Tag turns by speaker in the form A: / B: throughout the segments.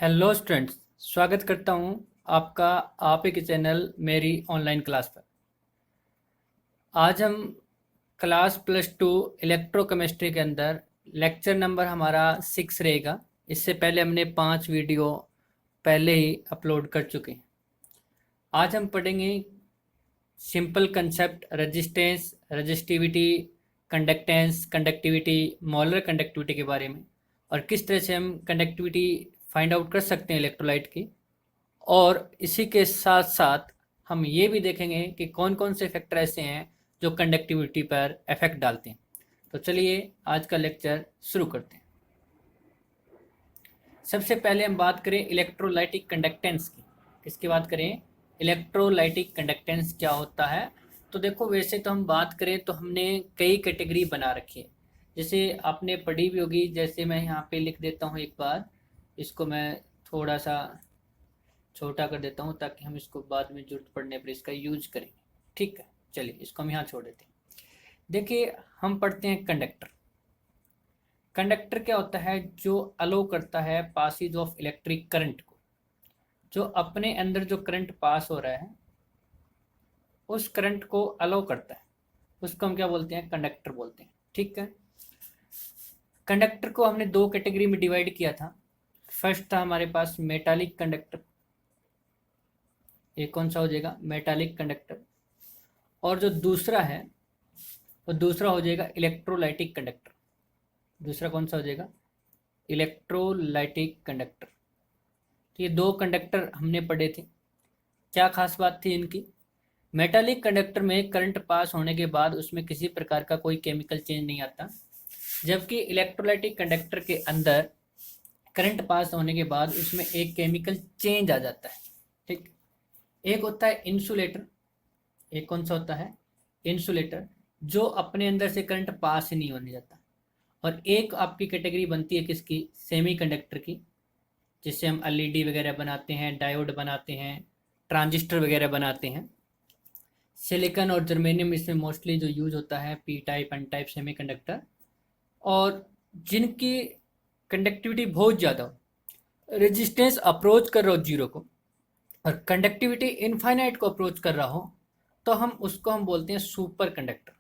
A: Hello students, स्वागत करता हूं आपका आप ही के चैनल मेरी ऑनलाइन क्लास पर। आज हम क्लास +2 इलेक्ट्रोकेमिस्ट्री के अंदर लेक्चर नंबर हमारा 6 रहेगा। इससे पहले हमने 5 वीडियो पहले ही अपलोड कर चुके हैं। आज हम पढ़ेंगे simple concept resistance, resistivity, conductance, conductivity, molar conductivity के बारे में और किस तरह से हम कंडक्टिविटी फाइंड आउट कर सकते हैं इलेक्ट्रोलाइट की। और इसी के साथ साथ हम ये भी देखेंगे कि कौन कौन से फैक्टर ऐसे हैं जो कंडक्टिविटी पर इफेक्ट डालते हैं। तो चलिए आज का लेक्चर शुरू करते हैं। सबसे पहले हम बात करें इलेक्ट्रोलाइटिक कंडक्टेंस की। किसकी बात करें? इलेक्ट्रोलाइटिक कंडक्टेंस क्या होता है? तो देखो, वैसे तो हम बात करें तो हमने कई कैटेगरी बना रखी है, जैसे आपने पढ़ी भी होगी। जैसे मैं यहाँ पे लिख देता हूँ एक बार, इसको मैं थोड़ा सा छोटा कर देता हूँ ताकि हम इसको बाद में जरूरत पड़ने पर इसका यूज करेंगे। ठीक है, चलिए इसको हम यहाँ छोड़ देते हैं। देखिए, हम पढ़ते हैं कंडक्टर। कंडक्टर क्या होता है? जो अलो करता है पासिज ऑफ इलेक्ट्रिक करंट को। जो अपने अंदर जो करंट पास हो रहा है उस करंट को अलो करता है, उसको हम क्या बोलते हैं? कंडक्टर बोलते हैं। ठीक है, कंडक्टर को हमने दो कैटेगरी में डिवाइड किया था। फर्स्ट था हमारे पास मेटालिक कंडक्टर, ये कौन सा हो जाएगा? Metallic conductor. और जो दूसरा है वो दूसरा हो जाएगा इलेक्ट्रोलाइटिक कंडक्टर। दूसरा कौन सा हो जाएगा? Electrolytic conductor. तो ये दो कंडक्टर हमने पढ़े थे। क्या खास बात थी इनकी? मेटालिक कंडक्टर में करंट पास होने के बाद उसमें किसी प्रकार का कोई केमिकल चेंज नहीं आता, जबकि इलेक्ट्रोलाइटिक कंडक्टर के अंदर करंट पास होने के बाद उसमें एक केमिकल चेंज आ जाता है। ठीक, एक होता है इंसुलेटर। एक कौन सा होता है? इंसुलेटर, जो अपने अंदर से करंट पास ही नहीं होने जाता। और एक आपकी कैटेगरी बनती है किसकी? सेमी कंडक्टर की, जिससे हम एलईडी वगैरह बनाते हैं, डायोड बनाते हैं, ट्रांजिस्टर वगैरह बनाते हैं। सिलिकॉन और जर्मेनियम इसमें मोस्टली जो यूज होता है, P type N type semiconductor. और जिनकी कंडक्टिविटी बहुत ज़्यादा हो, रेजिस्टेंस अप्रोच कर रहा हो जीरो को और कंडक्टिविटी इनफाइनाइट को अप्रोच कर रहा हो, तो हम उसको हम बोलते हैं सुपर कंडक्टर।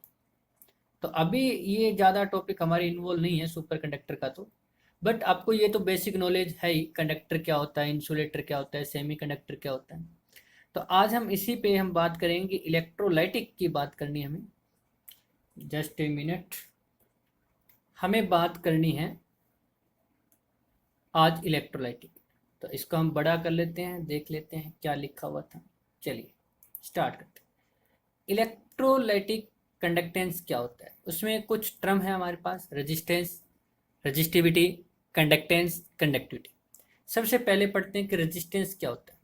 A: तो अभी ये ज़्यादा टॉपिक हमारे इन्वॉल्व नहीं है सुपर कंडक्टर का, तो बट आपको ये तो बेसिक नॉलेज है ही, कंडक्टर क्या होता है, इंसुलेटर क्या होता है, सेमी कंडक्टर क्या होता है। तो आज हम इसी पे हम बात करेंगे, इलेक्ट्रोलाइटिक की बात करनी है हमें। जस्ट ए मिनट, हमें बात करनी है आज इलेक्ट्रोलाइटिक। तो इसको हम बड़ा कर लेते हैं, देख लेते हैं क्या लिखा हुआ था। चलिए स्टार्ट करते हैं। इलेक्ट्रोलाइटिक कंडक्टेंस क्या होता है? उसमें कुछ टर्म है हमारे पास, रेजिस्टेंस, रजिस्टिविटी, कंडक्टेंस, कंडक्टिविटी। सबसे पहले पढ़ते हैं कि रेजिस्टेंस क्या होता है।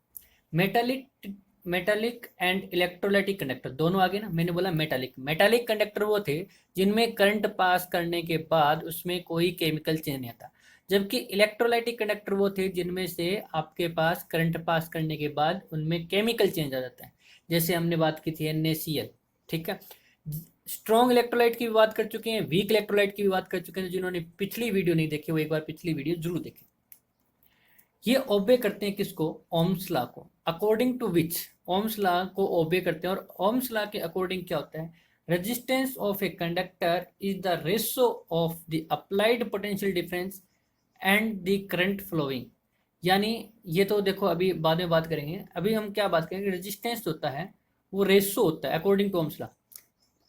A: Metallic metallic and electrolytic conductor दोनों आगे ना, मैंने बोला मेटालिक। मेटालिक कंडक्टर वो थे जिनमें करंट पास करने के बाद उसमें कोई केमिकल चेंज नहीं आता, जबकि इलेक्ट्रोलाइटिक कंडक्टर वो थे जिनमें से आपके पास करंट पास करने के बाद उनमें केमिकल चेंज आ जाता है। जैसे हमने बात की थी NaCl। ठीक है, स्ट्रॉन्ग इलेक्ट्रोलाइट की भी बात कर चुके हैं, वीक इलेक्ट्रोलाइट की भी बात कर चुके हैं। जिन्होंने पिछली वीडियो नहीं देखी वो एक बार पिछली वीडियो जरूर देखें। ये ओबे करते हैं किसको? ओम्स लॉ को। According to which, Ohm's law को ओबे करते हैं। और ओम्स लॉ के अकॉर्डिंग क्या होता है? Resistance of a conductor is the ratio of the applied potential difference and the current flowing. यानी ये तो देखो अभी बाद में बात करेंगे, अभी हम क्या बात करेंगे? रेजिस्टेंस होता है वो रेशो होता है according to Ohm's law,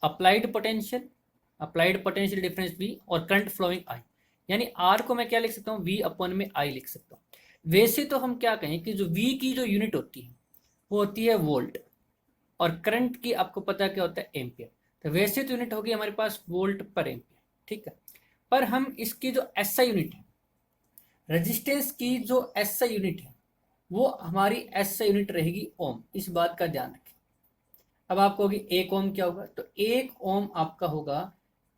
A: applied potential difference V और करंट फ्लोइंग I। यानी R को मैं क्या लिख सकता हूँ? V/I लिख सकता हूँ। वैसे तो हम क्या कहें कि जो V की जो यूनिट होती है वो होती है वोल्ट, और करंट की आपको पता क्या होता है? एम्पियर। तो वैसे तो यूनिट होगी हमारे पास वोल्ट पर एम्पियर। ठीक है, पर हम इसकी जो SI यूनिट है, रेजिस्टेंस की जो SI यूनिट है, वो हमारी SI यूनिट रहेगी ओम। इस बात का ध्यान रखें। अब आपको होगी एक ओम क्या होगा? तो एक ओम आपका होगा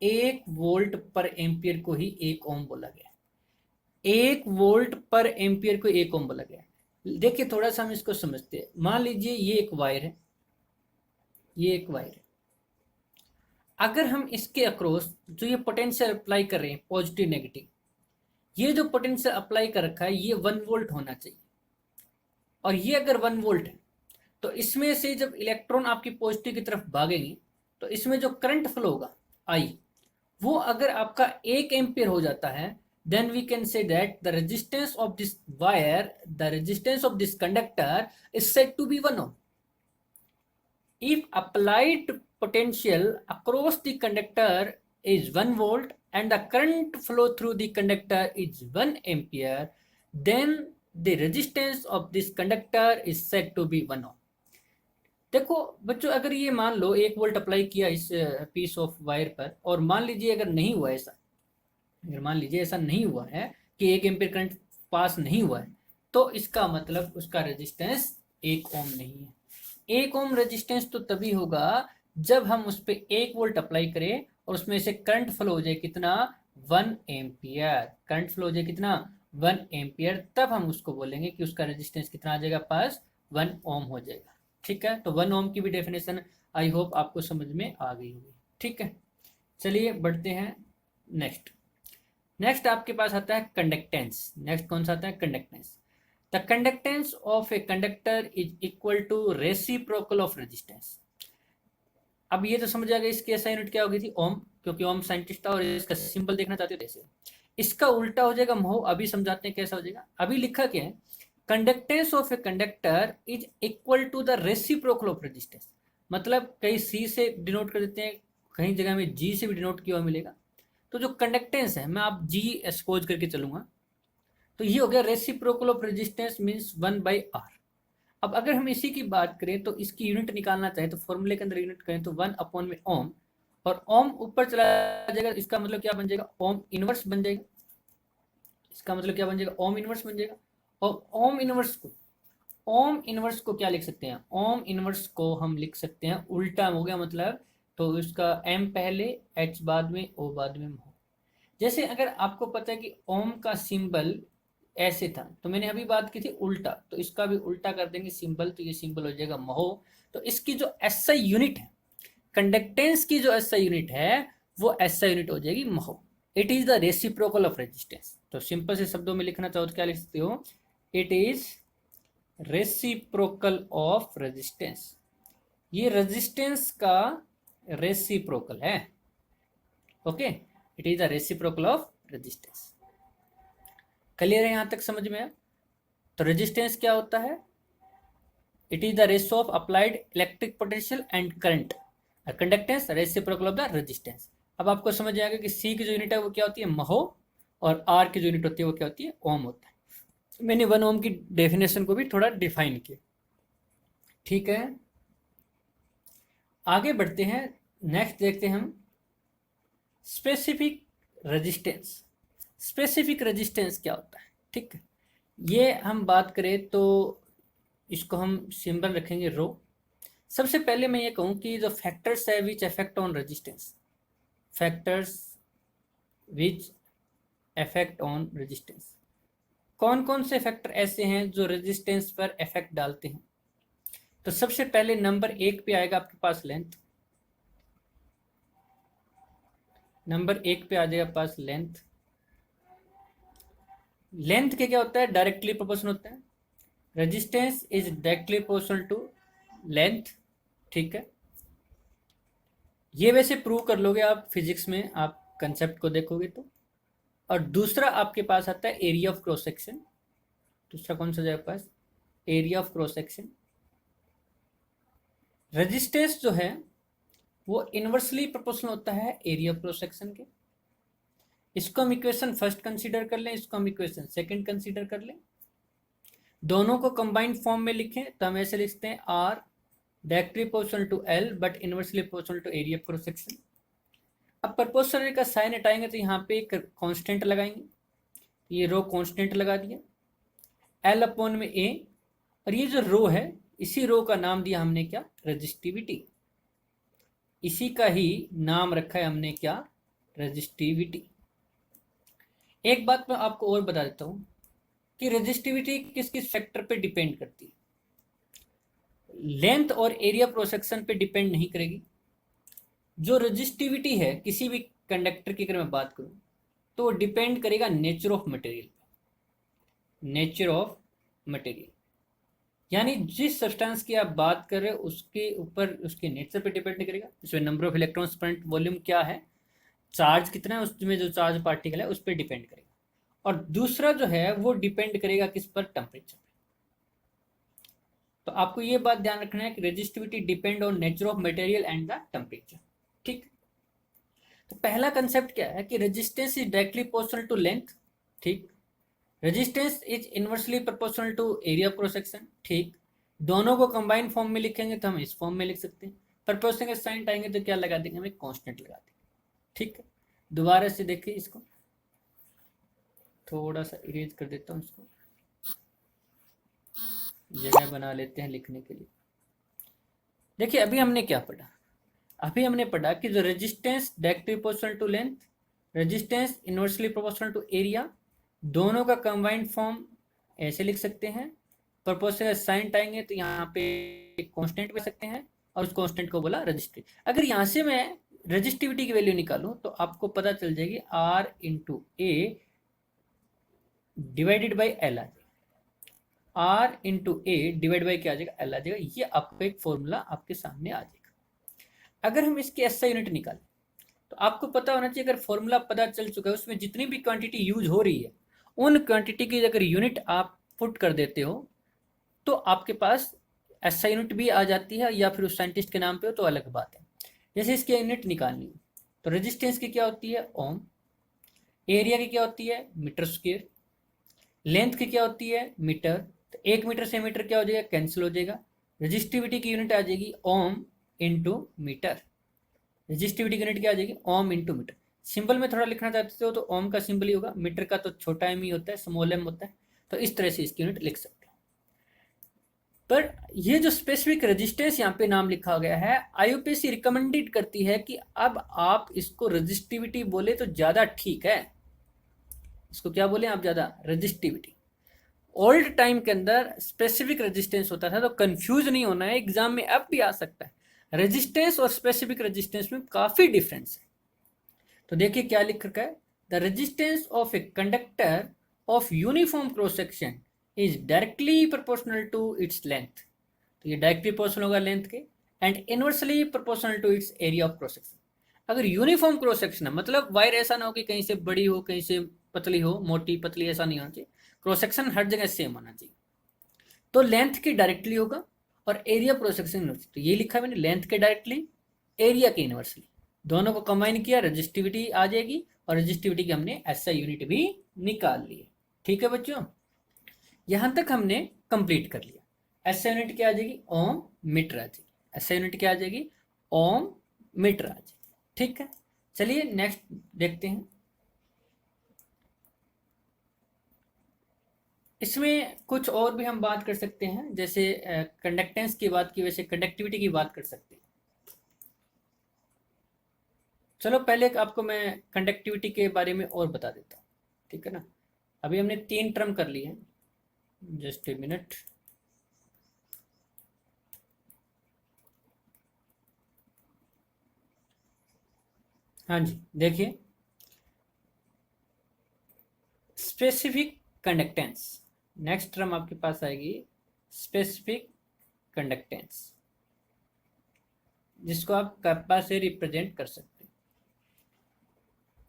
A: 1 वोल्ट पर एम्पियर को ही एक ओम बोला गया। 1 वोल्ट पर एम्पियर को एक ओम बोला गया। देखिए थोड़ा सा हम इसको समझते हैं। मान लीजिए ये एक वायर है, ये एक वायर है। अगर हम इसके अक्रॉस जो ये पोटेंशियल अप्लाई कर रहे हैं, पॉजिटिव नेगेटिव, ये जो पोटेंशियल अप्लाई कर रखा है ये 1 वोल्ट होना चाहिए, और ये अगर 1 वोल्ट है तो इसमें से जब इलेक्ट्रॉन आपकी पॉजिटिव की तरफ भागेंगे तो इसमें जो करंट फ्लो होगा आई, वो अगर आपका 1 एम्पियर हो जाता है, then we can say that the resistance of this wire, the resistance of this conductor is said to be 1 ohm. If applied potential across the conductor is 1 volt and the current flow through the conductor is 1 ampere, then the resistance of this conductor is said to be 1 ohm. देखो बच्चों, अगर ये मान लो 1 volt apply किया इस piece of wire पर, और मान लीजिए अगर नहीं हुआ ऐसा, अगर मान लीजिए ऐसा नहीं हुआ है कि 1 एम्पीयर करंट पास नहीं हुआ है, तो इसका मतलब उसका रेजिस्टेंस 1 ओम नहीं है। 1 ओम रेजिस्टेंस तो तभी होगा जब हम उस पर 1 वोल्ट अप्लाई करें और उसमें से करंट फ्लो हो जाए कितना, 1 एम्पियर। करंट फ्लो हो जाए कितना, 1 एम्पियर, तब हम उसको बोलेंगे कि उसका रेजिस्टेंस कितना आ जाएगा पास, 1 ओम हो जाएगा। ठीक है, तो 1 ओम की भी डेफिनेशन आई होप आपको समझ में आ गई होगी। ठीक है, चलिए बढ़ते हैं नेक्स्ट आपके पास आता है कंडक्टेंस। नेक्स्ट कौन सा आता है, conductance. The conductance of a conductor is equal to reciprocal of resistance. अब ये तो समझ आ गया इसकी ऐसा यूनिट क्या होगी थी, ओम, क्योंकि ओम साइंटिस्ट था और इसका सिंबल देखना चाहते थे ऐसे। इसका उल्टा हो जाएगा म्हो। अभी समझाते हैं कैसा हो जाएगा। अभी लिखा क्या है, conductance of a conductor is equal to the reciprocal of resistance. मतलब कहीं सी से डिनोट कर देते हैं, कहीं जगह में जी से भी डिनोट किया हुआ मिलेगा। तो जो कंडक्टेंस है, मैं आप जी एक्सपोज करके चलूंगा, तो ये हो गया reciprocal of resistance means 1/r। अब अगर हम इसी की बात करें तो इसकी यूनिट निकालना चाहें तो फॉर्मूले के अंदर यूनिट करें तो 1 में ओम, और ओम ऊपर चला जाएगा, इसका मतलब क्या बन जाएगा, ओम इनवर्स बन जाएगा। इसका मतलब क्या बन जाएगा, ओम इनवर्स बन जाएगा। और ओम इनवर्स को क्या लिख सकते हैं, ओम इनवर्स को हम लिख सकते हैं उल्टा हो गया मतलब, तो इसका एम पहले एच बाद में ओ बाद में हो। जैसे अगर आपको पता है कि ओम का सिंबल ऐसे था, तो मैंने अभी बात की थी उल्टा, तो इसका भी उल्टा कर देंगे सिंबल, तो ये सिंबल हो जाएगा महो। तो इसकी जो एसआई यूनिट है, कंडक्टेंस की जो एसआई यूनिट है, वो एसआई यूनिट हो जाएगी mho. It is the reciprocal of resistance. तो सिंपल से शब्दों में लिखना चाहो तो क्या लिख सकते हो, it is reciprocal of resistance. ये रेजिस्टेंस का रेसिप्रोकल है। Okay, it is the reciprocal of resistance. Clear है, यहां तक समझ में आया। तो रेजिस्टेंस क्या होता है, it is the ratio of applied electric potential and current. Conductance reciprocal of the resistance. अब आपको समझ आएगा कि सी की जो यूनिट है वो क्या होती है, महो, और आर की जो यूनिट होती है वो क्या होती है, ओम होता है। मैंने 1 ओम की डेफिनेशन को भी थोड़ा डिफाइन किया। ठीक है, आगे बढ़ते हैं। नेक्स्ट देखते हैं हम स्पेसिफिक रेजिस्टेंस। स्पेसिफिक रेजिस्टेंस क्या होता है, ठीक है, ये हम बात करें तो इसको हम सिंबल रखेंगे रो। सबसे पहले मैं ये कहूँ कि जो फैक्टर्स है which affect on resistance, factors which affect on resistance, कौन कौन से फैक्टर ऐसे हैं जो रेजिस्टेंस पर इफेक्ट डालते हैं। तो सबसे पहले नंबर 1 पे आएगा आपके पास लेंथ। नंबर 1 पे आ जाएगा पास लेंथ। लेंथ के क्या होता है, डायरेक्टली प्रोपोर्शनल होता है। Resistance is directly proportional to length. ठीक है, ये वैसे प्रूव कर लोगे आप फिजिक्स में, आप कंसेप्ट को देखोगे तो। और दूसरा आपके पास आता है एरिया ऑफ क्रॉस सेक्शन। दूसरा कौन सा जाएगा पास, area of cross section. Resistance जो है वो इनवर्सली प्रोपोर्शनल होता है एरिया ऑफ क्रॉस सेक्शन के। इसको हम इक्वेशन फर्स्ट कंसीडर कर लें, इसको हम इक्वेशन सेकंड कंसीडर कर लें। दोनों को कंबाइंड फॉर्म में लिखें तो हम ऐसे लिखते हैं R directly proportional to L but inversely proportional to area of cross section. अब प्रोपोर्शनल का साइन हटाएंगे तो यहाँ पे एक कांस्टेंट लगाएंगे, ये रो कांस्टेंट लगा दिया, एल अपॉन में ए, और ये जो रो है इसी रो का नाम दिया हमने क्या, रेजिस्टिविटी। इसी का ही नाम रखा है हमने क्या, रेजिस्टिविटी। एक बात मैं आपको और बता देता हूं कि रेजिस्टिविटी किस किस फैक्टर पे डिपेंड करती है। लेंथ और एरिया क्रॉस सेक्शन पे डिपेंड नहीं करेगी। जो रेजिस्टिविटी है किसी भी कंडक्टर की अगर मैं बात करूं तो वो डिपेंड करेगा nature of material, nature of material, यानी जिस सब्सटेंस की आप बात कर रहे हो उसके ऊपर, उसके नेचर पे डिपेंड करेगा। इसमें नंबर ऑफ इलेक्ट्रॉन्स पर वॉल्यूम क्या है, चार्ज कितना है, उसमें जो चार्ज पार्टिकल है उस पर डिपेंड करेगा। और दूसरा जो है वो डिपेंड करेगा किस पर, टेम्परेचर। तो आपको ये बात ध्यान रखना है कि resistivity depend on nature of material and the temperature. ठीक। तो पहला कंसेप्ट क्या है कि resistance is directly proportional to length. ठीक। Resistance is inversely proportional to area of cross section. ठीक। दोनों को कंबाइन फॉर्म में लिखेंगे तो हम इस फॉर्म में लिख सकते हैं। प्रोपोर्शनल के साइन आएंगे तो क्या लगा देंगे, हमें कांस्टेंट लगा देंगे। ठीक है, दोबारा से देखिए इसको, थोड़ा सा इरेज कर देता हूँ इसको, जगह बना लेते हैं लिखने के लिए। देखिए अभी हमने क्या पढ़ा, अभी हमने पढ़ा कि जो resistance directly proportional to length, resistance inversely proportional to area, दोनों का कंबाइंड फॉर्म ऐसे लिख सकते हैं। प्रोपोर्शनल साइन आएंगे तो यहाँ पे कांस्टेंट ले सकते हैं, और उस कांस्टेंट को बोला रजिस्टिविटी। अगर यहाँ से मैं रजिस्टिविटी की वैल्यू निकालूं तो आपको पता चल जाएगी R into A divided by L आ जाएगा। R into A divide by क्या आ जाएगा, एल आ जाएगा। ये आपका एक फॉर्मूला आपके सामने आ जाएगा। अगर हम इसकी एसआई यूनिट निकालें तो आपको पता होना चाहिए, अगर फॉर्मूला पता चल चुका है उसमें जितनी भी क्वांटिटी यूज हो रही है उन क्वांटिटी की अगर यूनिट आप पुट कर देते हो तो आपके पास एसआई यूनिट भी आ जाती है, या फिर उस साइंटिस्ट के नाम पे हो तो अलग बात है। जैसे इसकी यूनिट निकालनी है तो रेजिस्टेंस की क्या होती है, ओम। एरिया की क्या होती है, मीटर स्क्वायर। लेंथ की क्या होती है, मीटर। तो 1 मीटर से मीटर क्या हो जाएगा, कैंसिल हो जाएगा। रेजिस्टिविटी की यूनिट आ जाएगी ओम इंटू मीटर। रेजिस्टिविटी की यूनिट क्या आ जाएगी, ओम इंटू मीटर। सिंबल में थोड़ा लिखना चाहते हो तो ओम का सिंबल ही होगा, मीटर का तो छोटा एम ही होता है, स्मॉल एम होता है। तो इस तरह से इसकी यूनिट लिख सकते हैं। पर ये जो स्पेसिफिक रेजिस्टेंस यहाँ पे नाम लिखा गया है, आईयूपीएसी रिकमेंडेड करती है कि अब आप इसको रेजिस्टिविटी बोले तो ज्यादा ठीक है। इसको क्या बोले आप, ज्यादा रेजिस्टिविटी। ओल्ड टाइम के अंदर स्पेसिफिक रेजिस्टेंस होता था, तो कंफ्यूज नहीं होना है, एग्जाम में अब भी आ सकता है। रेजिस्टेंस और स्पेसिफिक रेजिस्टेंस में काफी डिफरेंस है। तो देखिए क्या लिख रखा है, the resistance of a conductor of uniform cross section is directly proportional to its length. तो ये डायरेक्टली प्रोपोर्शनल होगा लेंथ के, and inversely proportional to its area of cross section. अगर यूनिफॉर्म क्रॉस सेक्शन है मतलब वायर ऐसा ना हो कि कहीं से बड़ी हो कहीं से पतली हो, मोटी पतली ऐसा नहीं होना चाहिए, क्रॉस सेक्शन हर जगह सेम होना चाहिए। तो लेंथ की डायरेक्टली होगा और एरिया क्रॉस सेक्शन इनवर्सली। तो ये लिखा है मैंने, लेंथ के डायरेक्टली, एरिया के इनवर्सली, दोनों को कंबाइन किया, रजिस्टिविटी आ जाएगी। और रजिस्टिविटी की हमने एसआई यूनिट भी निकाल ली। ठीक है बच्चों, यहां तक हमने कंप्लीट कर लिया। एसआई यूनिट क्या आ जाएगी, ओम मीटर आ जाएगी। एसआई यूनिट क्या आ जाएगी, ओम मीटर आ जाएगी। ठीक है, चलिए नेक्स्ट देखते हैं। इसमें कुछ और भी हम बात कर सकते हैं, जैसे कंडक्टेंस की बात की, वैसे कंडक्टिविटी की बात कर सकते हैं। चलो पहले आपको मैं कंडक्टिविटी के बारे में और बता देता हूँ, ठीक है ना। अभी हमने 3 टर्म कर लिए हैं, जस्ट ए मिनट। हाँ जी, देखिए स्पेसिफिक कंडक्टेंस, नेक्स्ट टर्म आपके पास आएगी स्पेसिफिक कंडक्टेंस, जिसको आप कैपा से रिप्रेजेंट कर सकते हैं।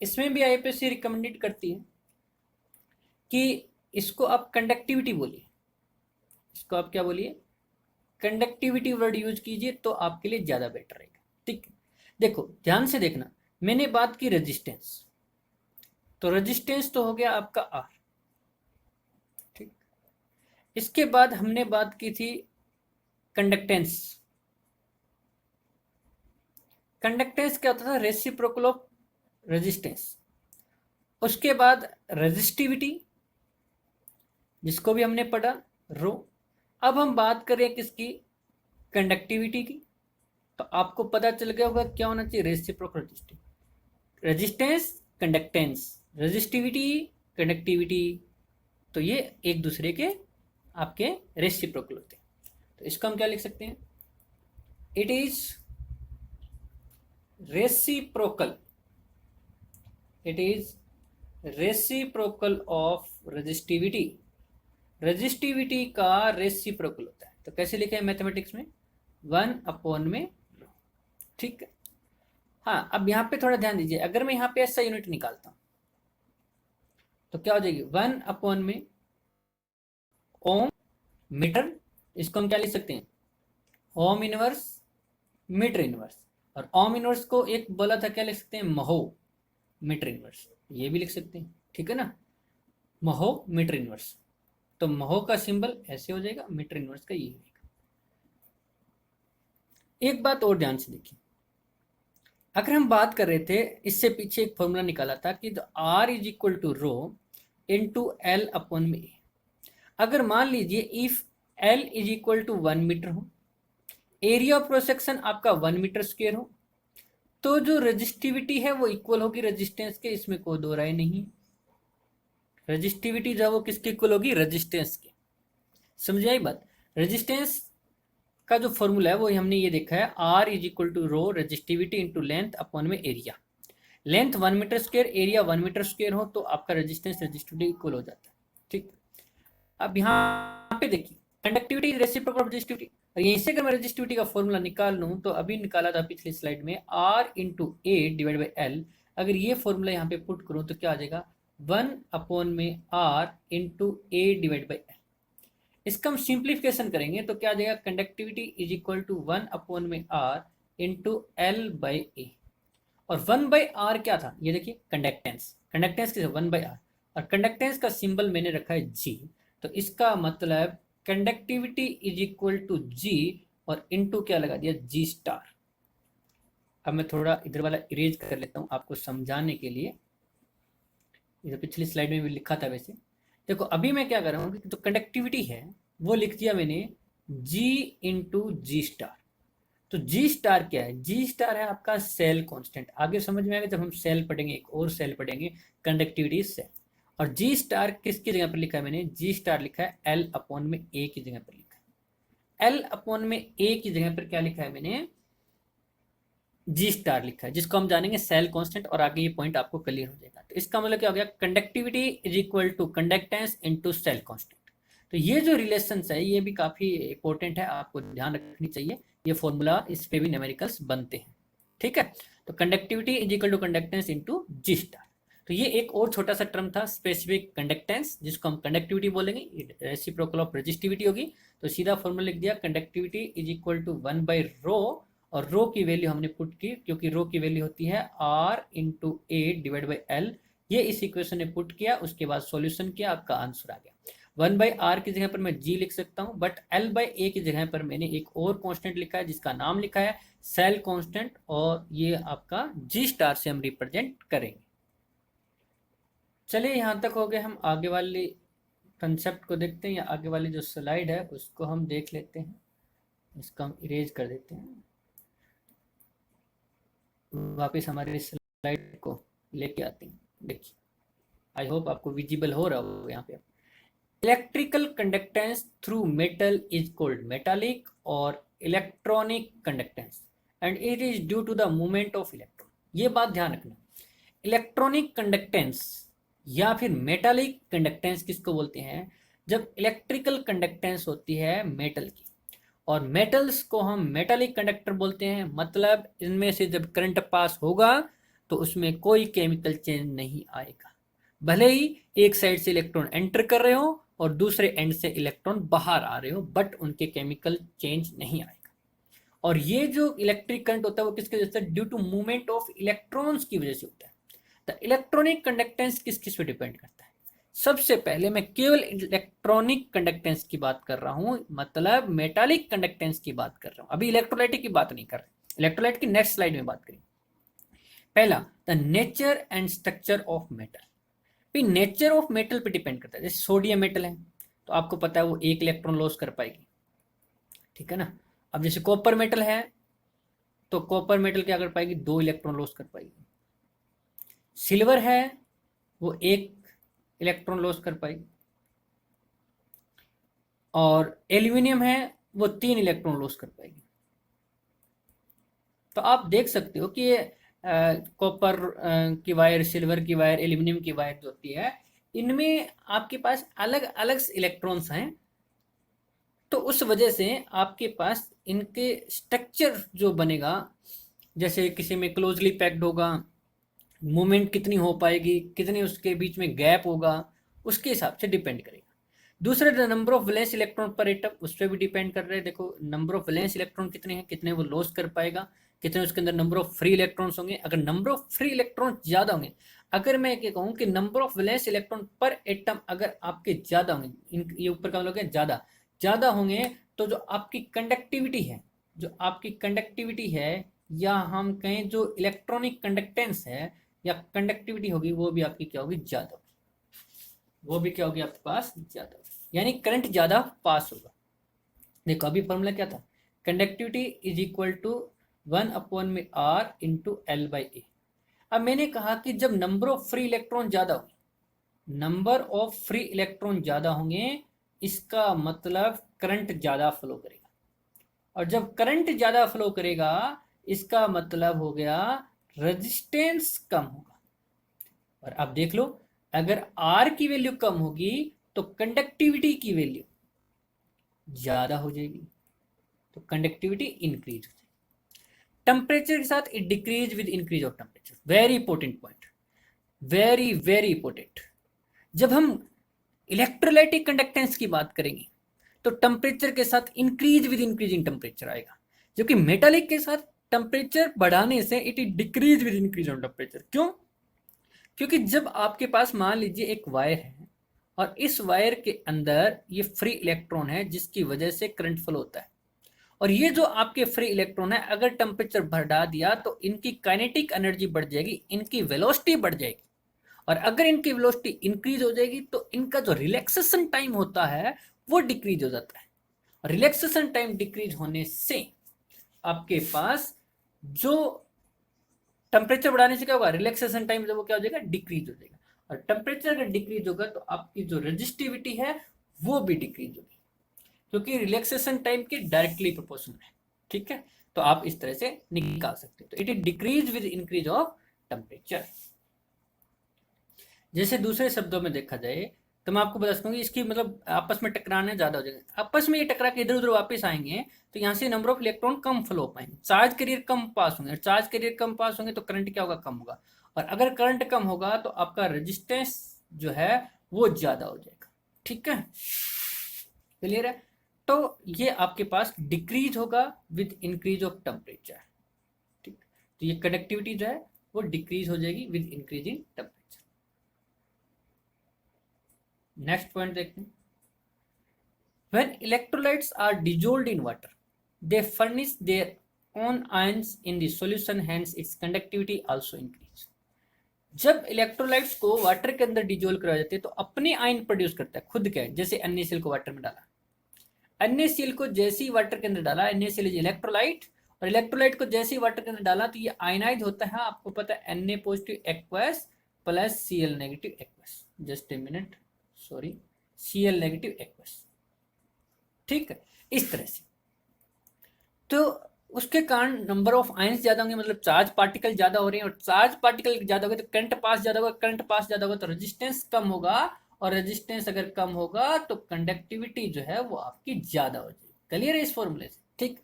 A: इसमें भी आईपीएससी रिकमेंडेड करती है कि इसको आप कंडक्टिविटी बोलिए, इसको आप क्या बोलिए, कंडक्टिविटी वर्ड यूज कीजिए तो आपके लिए ज्यादा बेटर रहेगा। ठीक है, देखो ध्यान से देखना, मैंने बात की रेजिस्टेंस, तो रेजिस्टेंस तो हो गया आपका आर। ठीक, इसके बाद हमने बात की थी कंडक्टेंस। कंडक्टेंस क्या होता था, रेसिप्रोकल ऑफ रेजिस्टेंस। उसके बाद रेजिस्टिविटी, जिसको भी हमने पढ़ा रो। अब हम बात करें किसकी, कंडक्टिविटी की। तो आपको पता चल गया होगा क्या होना चाहिए, reciprocal resistance, resistance conductance, resistivity conductivity. तो ये एक दूसरे के आपके रेसिप्रोकल होते हैं। तो इसको हम क्या लिख सकते हैं, it is reciprocal, it is reciprocal of resistivity, resistivity का रेसिप्रोकल होता है। तो कैसे लिखे हैं मैथमेटिक्स में, 1 में रो। ठीक है। हाँ, अब यहाँ पे थोड़ा ध्यान दीजिए, अगर मैं यहाँ पे ऐसा यूनिट निकालता हूँ तो क्या हो जाएगी, 1 में ओम मीटर, इसको हम क्या लिख सकते हैं, ओम इनवर्स मीटर इनवर्स। और ओम इनवर्स को एक बोला था क्या लिख सकते हैं, महो मीटर इनवर्स, ये भी लिख सकते हैं। ठीक है ना, महो मीटर इनवर्स। तो महो का सिंबल ऐसे हो जाएगा, मीटर इनवर्स का ये होगा। एक बात और ध्यान से देखिए, अगर हम बात कर रहे थे, इससे पीछे एक फॉर्मूला निकाला था कि R is equal to rho into L upon में ए। अगर मान लीजिए if L is equal to 1 metre हो, एरिया ऑफ क्रॉस सेक्शन आपका 1 मीटर स्क्वायर हो, तो जो रजिस्टिविटी है वो इक्वल होगी रेजिस्टेंस के, इसमें कोई दो राय नहीं। रजिस्टिविटी जो है वो किसके इक्वल होगी, रेजिस्टेंस के। समझ आई बात। रेजिस्टेंस का जो फॉर्मूला है वो हमने ये देखा है, R is equal to rho resistivity into length upon में area. Length 1 metre square, area 1 metre square हो तो आपका रेजिस्टेंस रेजिस्टिविटी इक्वल हो जाता है। ठीक। अब यहाँ पे देखिए, कंडक्टिविटी रेसिप्रोकल ऑफ रेजिस्टिविटी, और यहीं से अगर मैं रेजिस्टिविटी का फॉर्मूला निकाल लूँ तो अभी निकाला था पिछली स्लाइड में, R into A divide by L. अगर ये फॉर्मूला यहाँ पे पुट करूँ तो क्या आ जाएगा, 1/R into A divide by L. इसका हम सिंप्लीफिकेशन करेंगे तो क्या आ जाएगा, conductivity is equal to 1/R into L by A. और 1/R क्या था, ये देखिए कंडक्टेंस, कंडक्टेंस किस 1/R, और कंडक्टेंस का सिंबल मैंने रखा है G। तो इसका मतलब conductivity is equal to G और इनटू क्या लगा दिया, G स्टार। अब मैं थोड़ा इधर वाला इरेज कर लेता हूँ आपको समझाने के लिए, इधर पिछली स्लाइड में भी लिखा था वैसे। देखो अभी मैं क्या कर रहा हूँ कि जो कंडक्टिविटी है वो लिख दिया मैंने G इंटू जी स्टार। तो जी स्टार क्या है, जी स्टार है आपका सेल कांस्टेंट। आगे समझ में आएगा जब हम सेल पढ़ेंगे, एक और सेल पढ़ेंगे, कंडक्टिविटी सेल। और जी स्टार किसकी जगह पर लिखा है मैंने, जी स्टार लिखा है एल अपॉन में ए की जगह पर लिखा है। एल अपॉन में ए की जगह पर क्या लिखा है मैंने, जी स्टार लिखा है, जिसको हम जानेंगे सेल कांस्टेंट, और आगे ये पॉइंट आपको क्लियर हो जाएगा। तो इसका मतलब क्या हो गया, conductivity is equal to conductance into cell constant. तो ये जो रिलेशन है ये भी काफी इंपॉर्टेंट है, आपको ध्यान रखनी चाहिए। ये फॉर्मूला, इस पे भी न्यूमेरिकल्स बनते हैं। ठीक है। तो conductivity is equal to conductance into G star. तो ये एक और छोटा सा टर्म था, स्पेसिफिक कंडक्टेंस, जिसको हम कंडक्टिविटी बोलेंगे, रेसिप्रोकल ऑफ रेजिस्टिविटी होगी। तो सीधा फॉर्मूला लिख दिया, कंडक्टिविटी इज इक्वल टू 1/रो, और रो की वैल्यू हमने पुट की, क्योंकि रो की वैल्यू होती है R into A divide by L. ये इस इक्वेशन ने पुट किया, उसके बाद सॉल्यूशन किया, आपका आंसर आ गया। 1/R की जगह पर मैं G लिख सकता हूँ, बट L/A की जगह पर मैंने एक और कांस्टेंट लिखा है जिसका नाम लिखा है सेल कांस्टेंट, और ये आपका G स्टार से हम रिप्रेजेंट करेंगे। चलिए यहाँ तक हो गए, हम आगे वाले कंसेप्ट को देखते हैं, या आगे वाली जो स्लाइड है उसको हम देख लेते हैं। इसको हम इरेज कर देते हैं, वापस हमारे स्लाइड को लेके आते हैं। देखिए, आई होप आपको विजिबल हो रहा हो यहाँ पे। Electrical conductance through metal is called metallic और electronic conductance, and it is due to the movement of electron. ये बात ध्यान रखना, इलेक्ट्रॉनिक कंडक्टेंस या फिर मेटालिक कंडक्टेंस किसको बोलते हैं, जब इलेक्ट्रिकल कंडक्टेंस होती है मेटल की, और मेटल्स को हम मेटालिक कंडक्टर बोलते हैं। मतलब इनमें से जब करंट पास होगा तो उसमें कोई केमिकल चेंज नहीं आएगा, भले ही एक साइड से इलेक्ट्रॉन एंटर कर रहे हो और दूसरे एंड से इलेक्ट्रॉन बाहर आ रहे हो, बट उनके केमिकल चेंज नहीं आएगा। और ये जो इलेक्ट्रिक करंट होता है वो किसके वजह से, due to movement of electrons की वजह से होता है। तो इलेक्ट्रॉनिक कंडक्टेंस किस किस पे डिपेंड करता है, सबसे पहले मैं केवल इलेक्ट्रॉनिक कंडक्टेंस की बात कर रहा हूं, मतलब मेटालिक कंडक्टेंस की बात कर रहा हूं, अभी इलेक्ट्रोलाइटिक की बात नहीं कर रहे। इलेक्ट्रोलाइट की नेक्स्ट स्लाइड में बात करेंगे। पहला, the nature and structure of metal. भी नेचर ऑफ मेटल पे डिपेंड करता है। जैसे सोडियम मेटल है तो आपको पता है वो एक इलेक्ट्रॉन लॉस कर पाएगी, ठीक है ना। अब जैसे कॉपर मेटल है तो कॉपर मेटल क्या कर पाएगी, 2 इलेक्ट्रॉन लॉस कर पाएगी। सिल्वर है वो 1 इलेक्ट्रॉन लॉस कर पाएगी, और एल्यूमिनियम है वो 3 इलेक्ट्रॉन लॉस कर पाएगी। तो आप देख सकते हो कि ये कॉपर की वायर, सिल्वर की वायर, एल्यूमिनियम की वायर जो होती है, इनमें आपके पास अलग अलग इलेक्ट्रॉन्स हैं। तो उस वजह से आपके पास इनके स्ट्रक्चर जो बनेगा, जैसे किसी में क्लोजली पैक्ड होगा, मूवमेंट कितनी हो पाएगी, कितनी उसके बीच में गैप होगा, उसके हिसाब से डिपेंड करेगा। दूसरा, नंबर ऑफ वैलेंस इलेक्ट्रॉन पर एटम, उस पर भी डिपेंड कर रहे हैं। देखो नंबर ऑफ वैलेंस इलेक्ट्रॉन कितने हैं, कितने वो लॉस कर पाएगा, कितने उसके अंदर नंबर ऑफ फ्री इलेक्ट्रॉन्स होंगे। अगर नंबर ऑफ फ्री इलेक्ट्रॉन ज्यादा होंगे, अगर मैं ये कहूँ कि नंबर ऑफ वैलेंस इलेक्ट्रॉन पर एटम अगर आपके ज्यादा होंगे, ये ऊपर का लोग ज्यादा ज्यादा होंगे, तो जो आपकी कंडक्टिविटी है, जो आपकी कंडक्टिविटी है, या हम कहें जो इलेक्ट्रॉनिक कंडक्टेंस है या कंडक्टिविटी होगी, वो भी आपकी क्या होगी, ज्यादा होगी। वो भी क्या होगी आपके पास, ज्यादा होगी, यानी करंट ज्यादा पास होगा। देखो अभी फॉर्मूला क्या था, conductivity is equal to 1/r/L/A। अब मैंने कहा कि जब नंबर ऑफ फ्री इलेक्ट्रॉन ज्यादा होंगे, नंबर ऑफ फ्री इलेक्ट्रॉन ज्यादा होंगे, इसका मतलब करंट ज्यादा फ्लो करेगा। और जब करंट ज्यादा फ्लो करेगा, इसका मतलब हो गया रेजिस्टेंस कम होगा। और अब देख लो, अगर आर की वैल्यू कम होगी तो कंडक्टिविटी की वैल्यू ज्यादा हो जाएगी, तो कंडक्टिविटी इंक्रीज हो जाएगी। टेम्परेचर के साथ it decrease with increase of temperature. Very important point, very very important. जब हम इलेक्ट्रोलाइटिक कंडक्टेंस की बात करेंगे तो टेम्परेचर के साथ इंक्रीज विद इंक्रीजिंग टेम्परेचर आएगा, जबकि मेटालिक के साथ टेम्परेचर बढ़ाने से it decrease with increase of temperature. क्यों? क्योंकि जब आपके पास मान लीजिए एक वायर है और इस वायर के अंदर ये फ्री इलेक्ट्रॉन है जिसकी वजह से करंट फ्लो होता है, और ये जो आपके फ्री इलेक्ट्रॉन है अगर टेम्परेचर बढ़ा दिया तो इनकी काइनेटिक एनर्जी बढ़ जाएगी, इनकी वेलोसिटी बढ़ जाएगी। और अगर इनकी वेलोसिटी इंक्रीज हो जाएगी तो इनका जो रिलैक्सेशन टाइम होता है वो डिक्रीज हो जाता है। रिलैक्सेशन टाइम डिक्रीज होने से आपके पास जो टेम्परेचर बढ़ाने से क्या होगा, रिलैक्सेशन टाइम जो वो क्या हो जाएगा, डिक्रीज हो जाएगा। और टेम्परेचर अगर डिक्रीज होगा तो आपकी जो रेजिस्टिविटी है वो भी डिक्रीज होगी, क्योंकि रिलैक्सेशन टाइम के डायरेक्टली प्रोपोर्शनल है। ठीक है, तो आप इस तरह से निकाल सकते हो। तो it is decrease with increase of temperature. जैसे दूसरे शब्दों में देखा जाए तो मैं आपको बता सकता हूँ कि इसकी मतलब आपस में टकराने ज्यादा हो जाएगा, आपस में ये टकरा के इधर उधर वापस आएंगे, तो यहाँ से number of electron come flow हो पाएंगे, चार्ज कैरियर कम पास होंगे। चार्ज कैरियर कम पास होंगे तो करंट क्या होगा, कम होगा। और अगर करंट कम होगा तो आपका रेजिस्टेंस जो है वो ज्यादा हो जाएगा। ठीक है, क्लियर है? तो ये आपके पास डिक्रीज होगा विद इंक्रीज ऑफ टेम्परेचर। ठीक, तो ये कंडक्टिविटी जो है वो डिक्रीज हो जाएगी with increasing temperature. Next point देखते हैं, when electrolytes are dissolved in water they furnish their own ions in the solution, hence its conductivity also increase। जब इलेक्ट्रोलाइट्स को वाटर के अंदर डिजोल्व कराए जाते हैं तो अपने आयन प्रोड्यूस करता है खुद के, जैसे NaCl को वाटर में डाला, NaCl को जैसे ही वाटर के अंदर डाला, NaCl इज इलेक्ट्रोलाइट, और इलेक्ट्रोलाइट को जैसे ही वाटर के अंदर डाला तो ये आयनाइज होता है। आपको पता है Na positive aqueous plus Cl negative aqueous, just a minute, sorry, Cl negative aqueous. ठीक है, इस तरह से। तो उसके कारण नंबर ऑफ आयंस ज्यादा होंगे, मतलब चार्ज पार्टिकल ज्यादा हो रहे हैं, और चार्ज पार्टिकल ज्यादा होगा तो करंट पास ज्यादा होगा, करंट पास ज्यादा होगा तो रेजिस्टेंस कम होगा, और रेजिस्टेंस अगर कम होगा तो कंडक्टिविटी जो है वो आपकी ज्यादा हो जाएगी। क्लियर है इस फॉर्मूले से? ठीक,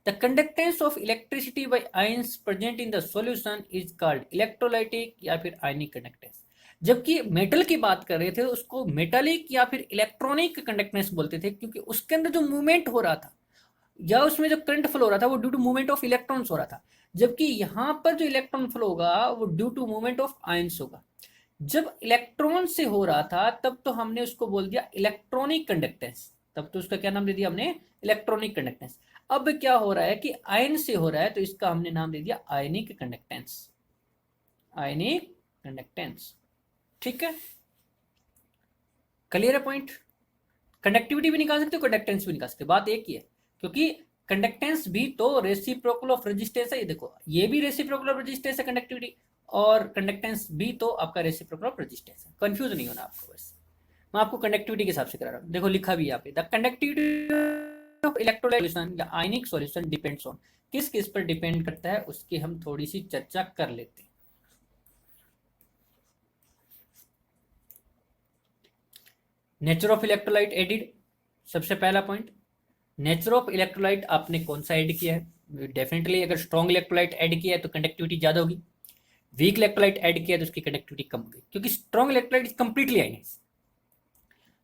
A: the conductance of electricity bye ions present in the solution is called electrolytic या फिर आयनिक कंडक्टेंस। जबकि मेटल की बात कर रहे थे उसको मेटालिक या फिर इलेक्ट्रॉनिक कंडक्टेंस बोलते थे, क्योंकि उसके अंदर जो मूवमेंट हो रहा था या उसमें जो करंट फ्लो हो रहा था वो due to movement of electrons हो रहा था, जबकि यहां पर जो इलेक्ट्रॉन फ्लो होगा वो due to movement of ions होगा। जब इलेक्ट्रॉन से हो रहा था तब तो हमने उसको बोल दिया इलेक्ट्रॉनिक कंडक्टेंस, तब तो उसका क्या नाम दे दिया हमने, इलेक्ट्रॉनिक कंडक्टेंस। अब क्या हो रहा है कि आयन से हो रहा है तो इसका हमने नाम दे दिया आयनिक कंडक्टेंस, आयनिक कंडक्टेंस। ठीक है, क्लियर है पॉइंट? कंडक्टिविटी भी निकाल सकते हो, कंडक्टेंस भी निकाल सकते हो, बात एक ही है, क्योंकि कंडक्टेंस भी तो रेसिप्रोकल ऑफ रेजिस्टेंस है। ये देखो ये भी रेसिप्रोकल ऑफ रेजिस्टेंस है कंडक्टिविटी, और कंडक्टेंस भी तो आपका रेसिप्रोकल ऑफ रेजिस्टेंस है। कंफ्यूज नहीं होना आपको, बस मैं आपको कंडक्टिविटी के हिसाब से करा रहा हूँ। देखो लिखा भी यहाँ पे, the conductivity of electrolyte solution या आयनिक सॉल्यूशन डिपेंड्स ऑन, किस किस पर डिपेंड करता है उसकी हम थोड़ी सी चर्चा कर लेते हैं। नेचर ऑफ इलेक्ट्रोलाइट एडिड, सबसे पहला पॉइंट, नेचर ऑफ इलेक्ट्रोलाइट आपने कौन सा ऐड किया है। डेफिनेटली अगर स्ट्रॉन्ग इलेक्ट्रोलाइट ऐड किया है तो कंडक्टिविटी ज़्यादा होगी, वीक इलेक्ट्रोलाइट ऐड किया है तो उसकी कंडक्टिविटी कम होगी, क्योंकि strong electrolyte is completely ionize.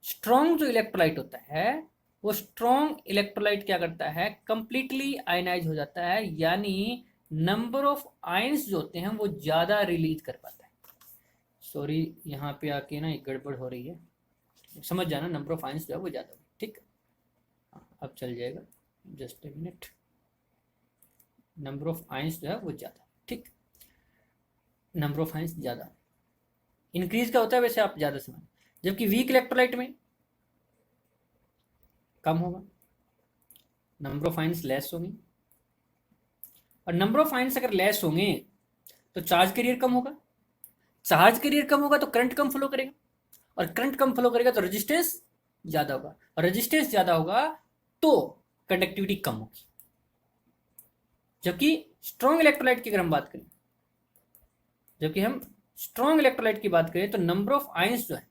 A: Strong जो इलेक्ट्रोलाइट होता है वो स्ट्रॉन्ग इलेक्ट्रोलाइट क्या करता है, कंप्लीटली आयनाइज हो जाता है, यानी नंबर ऑफ आयंस जो होते हैं वो ज़्यादा रिलीज कर पाता है। सॉरी यहाँ पे आके ना एक गड़बड़ हो रही है, समझ जाना, नंबर ऑफ आयंस जो है वो ज़्यादा होगी, ठीक, अब चल जाएगा, just a minute, number of ions जो है वो ज़्यादा, ठीक, नंबर ऑफ आयंस ज़्यादा इंक्रीज का होता है, वैसे आप ज़्यादा समझ, जबकि वीक इलेक्ट्रोलाइट में कम होगा, नंबर ऑफ आयंस लेस होंगे, और नंबर ऑफ आयंस अगर लेस होंगे तो चार्ज कैरियर कम होगा, चार्ज कैरियर कम होगा तो करंट कम फ्लो करेगा, और करंट कम फ्लो करेगा तो रेजिस्टेंस ज़्यादा होगा, और रेजिस्टेंस ज़्यादा होगा तो कंडक्टिविटी कम होगी। जबकि स्ट्रॉन्ग इलेक्ट्रोलाइट की अगर हम बात करें, जबकि हम स्ट्रॉन्ग इलेक्ट्रोलाइट की बात करें तो नंबर ऑफ आयंस जो है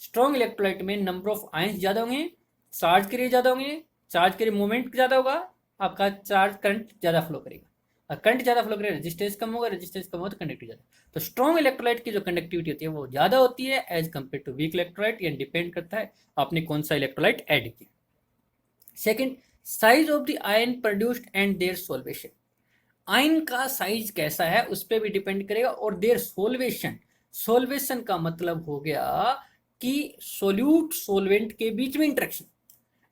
A: स्ट्रॉन्ग इलेक्ट्रोलाइट में नंबर ऑफ आयंस ज़्यादा होंगे, चार्ज कैरियर ज़्यादा होंगे, चार्ज कैरियर मूवमेंट ज़्यादा होगा, आपका चार्ज करंट ज़्यादा फ्लो करेगा, और करंट ज़्यादा फ्लो करेगा, रेजिस्टेंस कम होगा, रेजिस्टेंस कम होगा तो कंडक्टिविटी ज़्यादा। तो स्ट्रॉन्ग इलेक्ट्रोलाइट की जो कंडक्टिविटी होती है वो ज़्यादा होती है as compare to weak electrolyte, ये डिपेंड करता है आपने कौन सा इलेक्ट्रोलाइट ऐड किया। Second, size of the ion produced and their solvation, ion का साइज कैसा है उस पर भी डिपेंड करेगा, और देयर सोल्वेशन, सोल्वेशन का मतलब हो गया कि सोल्यूट सोलवेंट के बीच में इंटरेक्शन,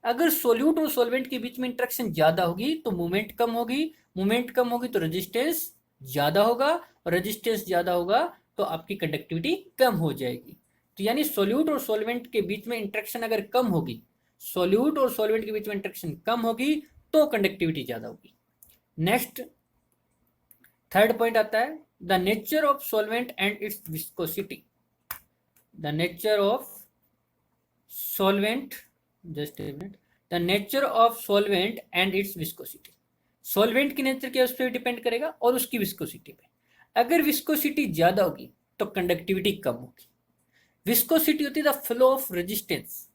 A: अगर सोल्यूट और सोलवेंट के बीच में इंटरेक्शन ज्यादा होगी तो मूवमेंट कम होगी, मूवमेंट कम होगी तो रेजिस्टेंस ज्यादा होगा, और रेजिस्टेंस ज्यादा होगा तो आपकी कंडक्टिविटी कम हो जाएगी। तो यानी सोल्यूट और सोलवेंट के बीच में इंटरेक्शन अगर कम होगी, सोल्यूट और सोलवेंट के बीच में इंटरेक्शन कम होगी तो कंडक्टिविटी ज्यादा होगी। नेक्स्ट थर्ड पॉइंट आता है the nature of solvent and it's viscosity, the nature of solvent, just a minute, the nature of solvent and it's viscosity, solvent की नेचर क्या उस पर डिपेंड करेगा और उसकी विस्कोसिटी पे। अगर विस्कोसिटी ज्यादा होगी तो कंडक्टिविटी कम होगी। विस्कोसिटी होती है the flow of resistance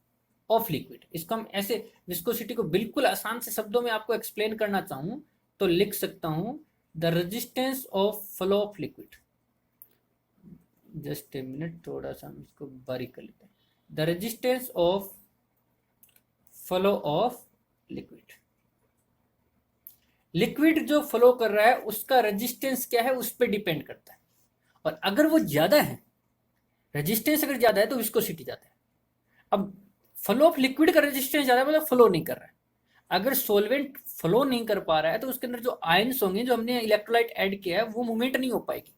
A: of liquid, इसको हम ऐसे विस्कोसिटी को बिल्कुल आसान से शब्दों में आपको एक्सप्लेन करना चाहूं तो लिख सकता हूं the resistance of flow of liquid, just a minute, थोड़ा सा हम इसको बारीक कर लेते हैं, the resistance of flow of liquid, liquid जो फ्लो कर रहा है उसका रेजिस्टेंस क्या है उस पर डिपेंड करता है, और अगर वो ज्यादा है, रेजिस्टेंस अगर ज्यादा है तो विस्कोसिटी ज्यादा है। अब फ्लो ऑफ लिक्विड का रेजिस्टेंस ज्यादा है मतलब फ्लो नहीं कर रहा है, अगर सोलवेंट फ्लो नहीं कर पा रहा है तो उसके अंदर जो आयंस होंगे, जो हमने इलेक्ट्रोलाइट ऐड किया है वो मूवमेंट नहीं हो पाएगी,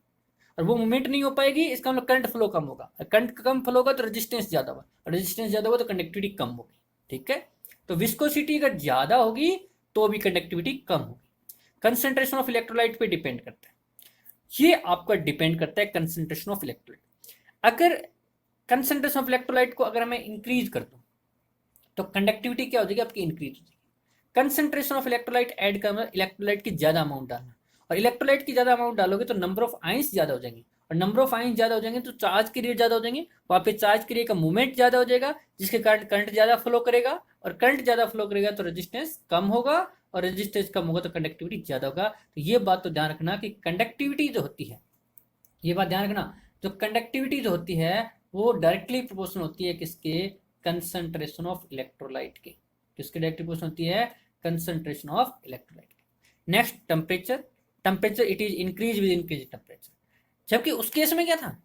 A: और वो मूवमेंट नहीं हो पाएगी इसका मतलब करंट फ्लो कम होगा, करंट कम फ्लो होगा तो रेजिस्टेंस ज्यादा होगा, रेजिस्टेंस ज्यादा होगा तो कंडक्टिविटी कम होगी, ठीक है। तो विस्कोसिटी अगर ज्यादा होगी तो भी कंडक्टिविटी कम होगी। कंसंट्रेशन ऑफ इलेक्ट्रोलाइट पे डिपेंड करता है, ये आपका डिपेंड करता है कंसंट्रेशन ऑफ इलेक्ट्रोलाइट। अगर कंसंट्रेशन ऑफ इलेक्ट्रोलाइट को अगर मैं इंक्रीज कर दूं तो कंडक्टिविटी क्या हो जाएगी आपकी, इंक्रीज हो जाएगी। कंसंट्रेशन ऑफ इलेक्ट्रोलाइट ऐड करना, इलेक्ट्रोलाइट की ज्यादा अमाउंट डालना, और इलेक्ट्रोलाइट की ज्यादा अमाउंट डालोगे तो नंबर ऑफ आयंस ज्यादा हो जाएंगे, और नंबर ऑफ आयंस ज्यादा हो जाएंगे तो चार्ज कैरियर ज्यादा हो जाएंगे, वहां पे चार्ज कैरियर का मूवमेंट ज्यादा हो जाएगा जिसके कारण करंट ज्यादा फ्लो करेगा, और करंट ज्यादा फ्लो करेगा तो रेजिस्टेंस कम होगा, और रेजिस्टेंस कम होगा तो कंडक्टिविटी ज्यादा होगा। तो ये बात तो ध्यान रखना कि कंडक्टिविटी जो होती है, ये बात ध्यान रखना, जो कंडक्टिविटी जो होती है वो डायरेक्टली प्रोपोर्शनल होती है किसके, कंसंट्रेशन ऑफ इलेक्ट्रोलाइट के, किसके डायरेक्टली प्रोपोर्शनल होती है, concentration of electrolyte. Next temperature, temperature it is increase with increase temperature, जबकि उस केस में क्या था,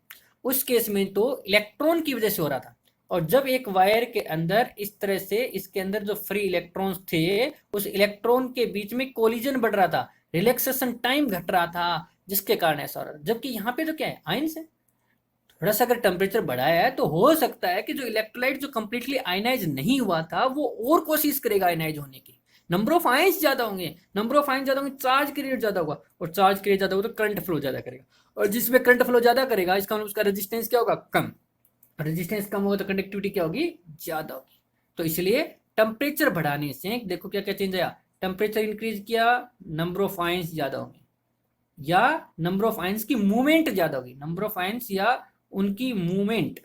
A: उस केस में तो इलेक्ट्रॉन की वजह से हो रहा था, और जब एक वायर के अंदर इस तरह से इसके अंदर जो फ्री इलेक्ट्रॉन्स थे उस इलेक्ट्रॉन के बीच में कोलिजन बढ़ रहा था, रिलैक्सेशन टाइम घट रहा था, जिसके कारण ऐसा हो रहा था। जबकि यहाँ पे तो क्या है, आयंस है, थोड़ा सा अगर टेम्परेचर बढ़ाया है तो हो सकता है कि जो इलेक्ट्रोलाइट जो कंप्लीटली आयनाइज नहीं हुआ था वो और कोशिश करेगा आयनाइज होने की, नंबर ऑफ आयंस ज्यादा होंगे, नंबर ऑफ आयंस ज्यादा होंगे, चार्ज कैरियर ज्यादा होगा, और चार्ज कैरियर ज्यादा होगा तो करंट फ्लो ज्यादा करेगा, और जिसमें करंट फ्लो ज्यादा करेगा इसका मतलब उसका रेजिस्टेंस क्या होगा, कम, रेजिस्टेंस कम होगा तो कंडक्टिविटी क्या होगी, ज्यादा होगी। तो इसलिए टेम्परेचर बढ़ाने से देखो क्या क्या चेंज आया, टेम्परेचर इंक्रीज किया, नंबर ऑफ आयंस ज्यादा होंगे, या नंबर ऑफ आयंस की मूवमेंट ज्यादा होगी, नंबर ऑफ आयंस या उनकी मूवमेंट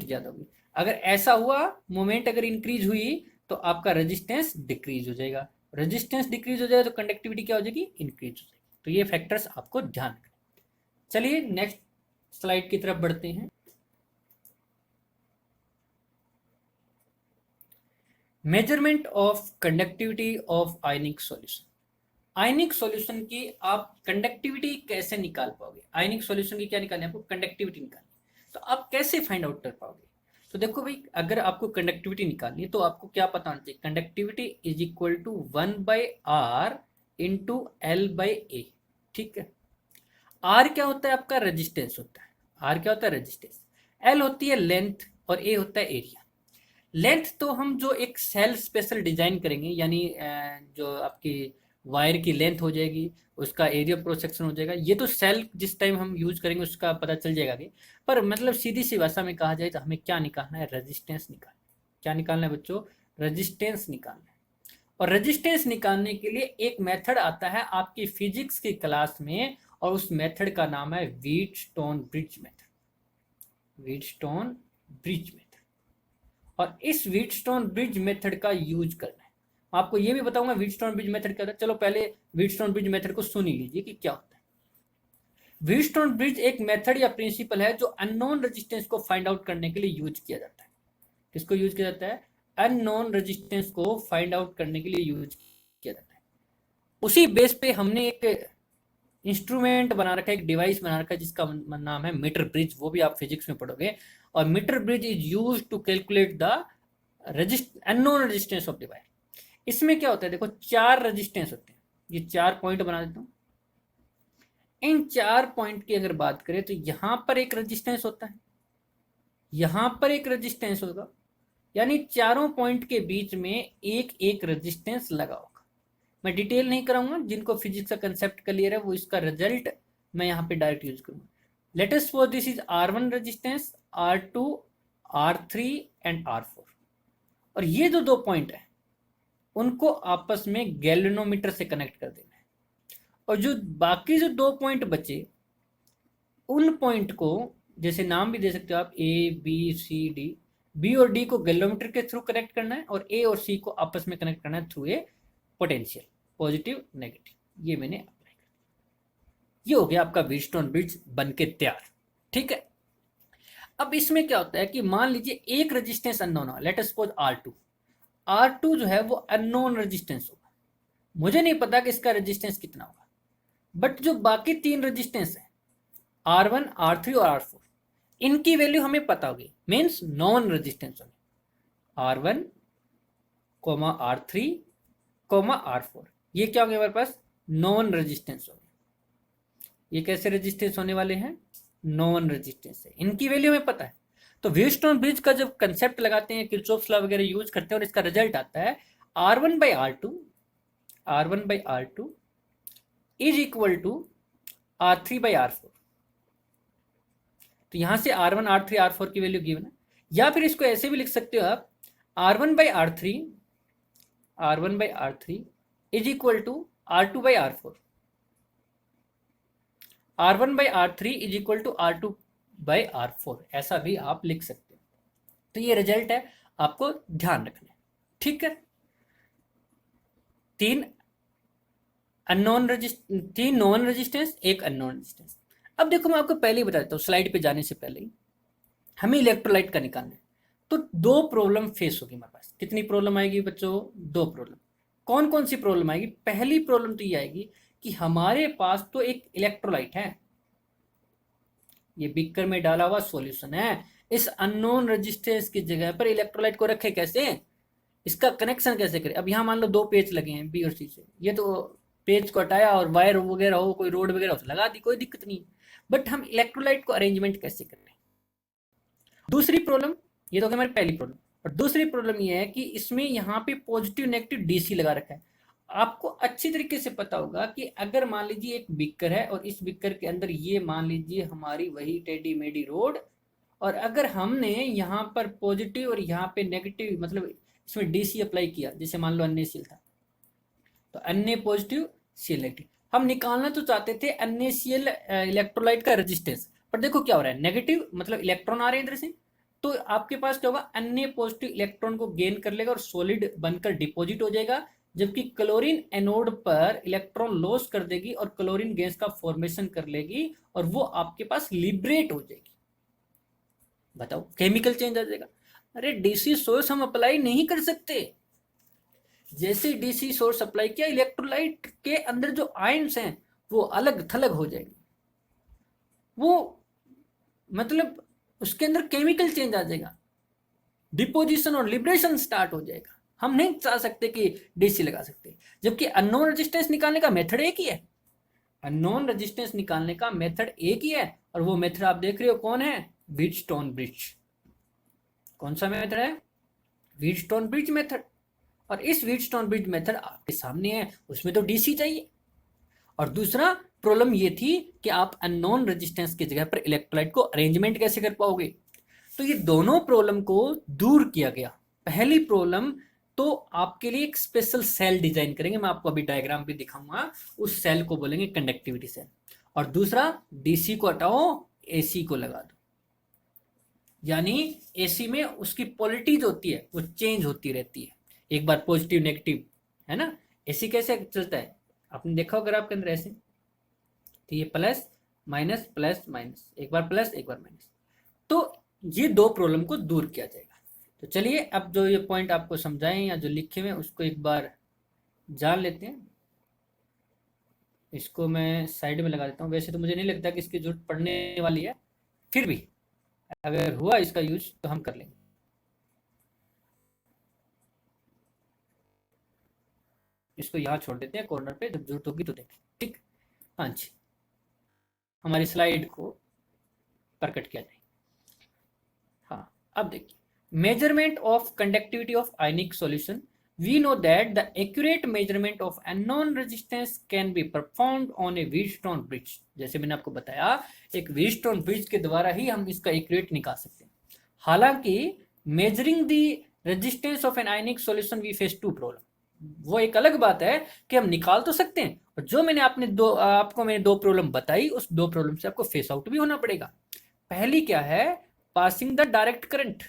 A: ज्यादा होगी। अगर ऐसा हुआ, मूवमेंट अगर इंक्रीज हुई तो आपका रेजिस्टेंस डिक्रीज हो जाएगा, रेजिस्टेंस डिक्रीज हो जाएगा तो कंडक्टिविटी क्या हो जाएगी, इंक्रीज हो जाएगी। तो ये फैक्टर्स आपको ध्यान रखना। चलिए नेक्स्ट स्लाइड की तरफ बढ़ते हैं। Measurement of conductivity of ionic solution. Ionic solution की आप कंडक्टिविटी कैसे निकाल पाओगे, आयनिक सॉल्यूशन की क्या निकालनी है आपको, कंडक्टिविटी निकालनी, तो आप कैसे फाइंड आउट कर पाओगे। तो देखो भाई, अगर आपको कंडक्टिविटी निकालनी है तो आपको क्या पता होना चाहिए, conductivity is equal to 1/r into L by A. ठीक है, आर क्या होता है आपका, रेजिस्टेंस होता है, आर क्या होता है, रेजिस्टेंस, एल होती है लेंथ, और ए होता है एरिया। लेंथ तो हम जो एक सेल स्पेशल डिजाइन करेंगे, यानी जो आपकी वायर की लेंथ हो जाएगी, उसका एरिया क्रॉस सेक्शन हो जाएगा, ये तो सेल जिस टाइम हम यूज करेंगे उसका पता चल जाएगा कि, पर मतलब सीधी सी भाषा में कहा जाए तो हमें क्या निकालना है, रेजिस्टेंस निकालना है। क्या निकालना है बच्चों, रेजिस्टेंस निकालना है। और रेजिस्टेंस निकालने के लिए एक मेथड आता है आपकी फिजिक्स की क्लास में, और उस मेथड का नाम है Wheatstone bridge method, Wheatstone bridge method. और इस व्हीटस्टोन ब्रिज मेथड का यूज करना है। आपको ये भी बताऊंगा व्हीटस्टोन ब्रिज मेथड क्या होता है। चलो पहले व्हीटस्टोन ब्रिज मेथड को सुन ही लीजिए कि क्या होता है। व्हीटस्टोन ब्रिज एक मेथड या प्रिंसिपल है जो अननोन रेजिस्टेंस को फाइंड आउट करने के लिए यूज किया जाता है। किसको यूज किया जाता है, अननोन रेजिस्टेंस को फाइंड आउट करने के लिए यूज किया जाता है। उसी बेस पे हमने एक इंस्ट्रूमेंट बना रखा है, एक डिवाइस बना रखा है जिसका नाम है मीटर ब्रिज, वो भी आप फिजिक्स में पढ़ोगे। और metre bridge is use to calculate the unknown resistance of device. इसमें क्या होता है, देखो 4 रेजिस्टेंस होते हैं, ये 4 पॉइंट बना देता हूं। इन 4 पॉइंट की अगर बात करें तो यहां पर एक रेजिस्टेंस होता है, यहां पर एक रेजिस्टेंस होगा, यानी चारों पॉइंट के बीच में एक एक रेजिस्टेंस लगा होगा। मैं डिटेल नहीं कराऊंगा, जिनको फिजिक्स का कंसेप्ट क्लियर है वो इसका रिजल्ट मैं यहाँ पे डायरेक्ट यूज करूंगा। Let us suppose this is R1 resistance, R2, R3 and R4। और ये जो 2 पॉइंट है उनको आपस में गैल्वेनोमीटर से कनेक्ट कर देना है। और जो बाकी जो 2 पॉइंट बचे, उन पॉइंट को जैसे नाम भी दे सकते हो आप, A B C D, B और डी को गैल्वेनोमीटर के थ्रू कनेक्ट करना है, और ए और सी को आपस में कनेक्ट करना है through a potential, positive negative. ये मैंने अप्लाई कर दिया, ये हो गया आपका व्हीटस्टोन ब्रिज बन के तैयार। ठीक है, अब इसमें क्या होता है कि मान लीजिए एक रेजिस्टेंस अननोन है, let us suppose R2। R2 जो है वो अननोन रेजिस्टेंस होगा, मुझे नहीं पता कि इसका रेजिस्टेंस कितना होगा, बट जो बाकी 3 रेजिस्टेंस है R1, R3 और R4, इनकी वैल्यू हमें पता होगी, मीन्स नॉन रेजिस्टेंस होगी, R1, R3, R4, ये क्या होंगे हमारे पास, नॉन रेजिस्टेंस होंगे। ये कैसे रेजिस्टेंस होने वाले हैं, नॉन रेजिस्टेंस है, इनकी वैल्यू हमें पता है। तो व्हीटस्टोन ब्रिज का जब कंसेप्ट लगाते हैं, किरचॉफ्स लॉ वगैरह यूज करते हैं, और इसका रिजल्ट आता है R1/R2 is equal to R3/R4। तो यहां से R1, R3, R4 की वैल्यू गिवन है, या फिर इसको ऐसे भी लिख सकते हो आप, R1/R3 is equal to R2/R4, R1/R3 is equal to R2/R4, ऐसा भी आप लिख सकते हो। तो ये रिजल्ट है, आपको ध्यान रखना है। ठीक है, 3 नॉन रेजिस्टेंस, एक अननोन रेजिस्टेंस। अब देखो मैं आपको पहले ही बता देता हूँ, स्लाइड पे जाने से पहले ही हमें इलेक्ट्रोलाइट का निकालना है। तो 2 प्रॉब्लम फेस होगी हमारे पास। कितनी प्रॉब्लम आएगी बच्चों, 2 प्रॉब्लम। कौन कौन सी प्रॉब्लम आएगी, पहली प्रॉब्लम तो ये आएगी कि हमारे पास तो एक इलेक्ट्रोलाइट है, ये बीकर में डाला हुआ सॉल्यूशन है, इस अननोन रेजिस्टेंस की जगह पर इलेक्ट्रोलाइट को रखे कैसे, इसका कनेक्शन कैसे करें। अब यहाँ मान लो 2 पेज लगे हैं बी और सी से, ये तो पेज को हटाया और वायर वगैरह हो, कोई रोड वगैरह हो तो लगा दी, कोई दिक्कत नहीं। बट हम इलेक्ट्रोलाइट को अरेंजमेंट कैसे करें। दूसरी प्रॉब्लम, ये तो हमारी पहली प्रॉब्लम, और दूसरी प्रॉब्लम ये है कि इसमें यहाँ पे पॉजिटिव नेगेटिव डीसी लगा रखा है। आपको अच्छी तरीके से पता होगा कि अगर मान लीजिए एक बीकर है, और इस बीकर के अंदर ये मान लीजिए हमारी वही टेढ़ी मेढ़ी रोड, और अगर हमने यहाँ पर पॉजिटिव और यहाँ पे नेगेटिव मतलब इसमें डीसी अप्लाई किया, जैसे मान लो NaCl था, तो Na पॉजिटिव Cl नेगेटिव, हम निकालना तो चाहते थे NaCl इलेक्ट्रोलाइट का रेजिस्टेंस, पर देखो क्या हो रहा है, नेगेटिव मतलब इलेक्ट्रॉन आ रहे हैं इधर से, तो आपके पास क्या होगा, Na पॉजिटिव इलेक्ट्रॉन को गेन कर लेगा और सॉलिड बनकर डिपॉजिट हो जाएगा, जबकि क्लोरीन एनोड पर इलेक्ट्रॉन लॉस कर देगी और क्लोरीन गैस का फॉर्मेशन कर लेगी और वो आपके पास लिबरेट हो जाएगी। बताओ, केमिकल चेंज आ जाएगा। अरे डीसी सोर्स हम अप्लाई नहीं कर सकते, जैसे डीसी सोर्स अप्लाई किया इलेक्ट्रोलाइट के अंदर जो आयंस हैं वो अलग थलग हो जाएंगे, वो मतलब उसके अंदर केमिकल चेंज आ जाएगा, डिपोजिशन और लिबरेशन स्टार्ट हो जाएगा। हम नहीं चाह सकते कि डीसी लगा सकते, जबकि अननोन रेजिस्टेंस निकालने का मेथड एक ही है, अननोन रेजिस्टेंस निकालने का मेथड एक ही है, और वो मेथड आप देख रहे हो कौन है, व्हीटस्टोन ब्रिज। कौन सा मेथड है, व्हीटस्टोन ब्रिज मेथड। और इस व्हीटस्टोन ब्रिज मेथड आपके सामने है, उसमें तो डीसी चाहिए। और दूसरा प्रॉब्लम ये थी कि आप अननोन रेजिस्टेंस की जगह पर इलेक्ट्रोलाइट को अरेंजमेंट कैसे कर पाओगे, तो ये दोनों प्रॉब्लम को दूर किया गया। पहली प्रॉब्लम तो आपके लिए एक स्पेशल सेल डिजाइन करेंगे, मैं आपको अभी डायग्राम भी दिखाऊंगा, उस सेल को बोलेंगे कंडक्टिविटी सेल। और दूसरा, डीसी को हटाओ, एसी को लगा दो, यानी एसी में उसकी पोलरिटीज होती है वो चेंज होती रहती है, एक बार पॉजिटिव नेगेटिव, है ना। एसी कैसे चलता है, आपने देखा होगा आपके अंदर ऐसे, तो ये प्लस माइनस, एक बार प्लस एक बार माइनस, तो ये दो प्रॉब्लम को दूर किया जाएगा। तो चलिए अब जो ये पॉइंट आपको समझाएं या जो लिखे हुए उसको एक बार जान लेते हैं। इसको मैं साइड में लगा देता हूँ, वैसे तो मुझे नहीं लगता कि इसकी जरूरत पड़ने वाली है, फिर भी अगर हुआ इसका यूज तो हम कर लेंगे। इसको यहाँ छोड़ देते हैं कॉर्नर पे, जब जरूरत होगी तो देखें, ठीक। हाँ जी, हमारी स्लाइड को प्रकट किया जाए। हाँ, अब देखिए, measurement of conductivity of ionic solution, we know that the accurate measurement of unknown resistance can be performed on a Wheatstone bridge। जैसे मैंने आपको बताया, एक Wheatstone bridge के द्वारा ही हम इसका एक्यूरेट निकाल सकते हैं। हालांकि measuring the resistance of an ionic solution we face two problem, वो एक अलग बात है कि हम निकाल तो सकते हैं, और जो मैंने आपको मैंने दो प्रॉब्लम बताई, उस दो प्रॉब्लम से आपको फेस आउट भी होना पड़ेगा। पहली क्या है, passing the direct current,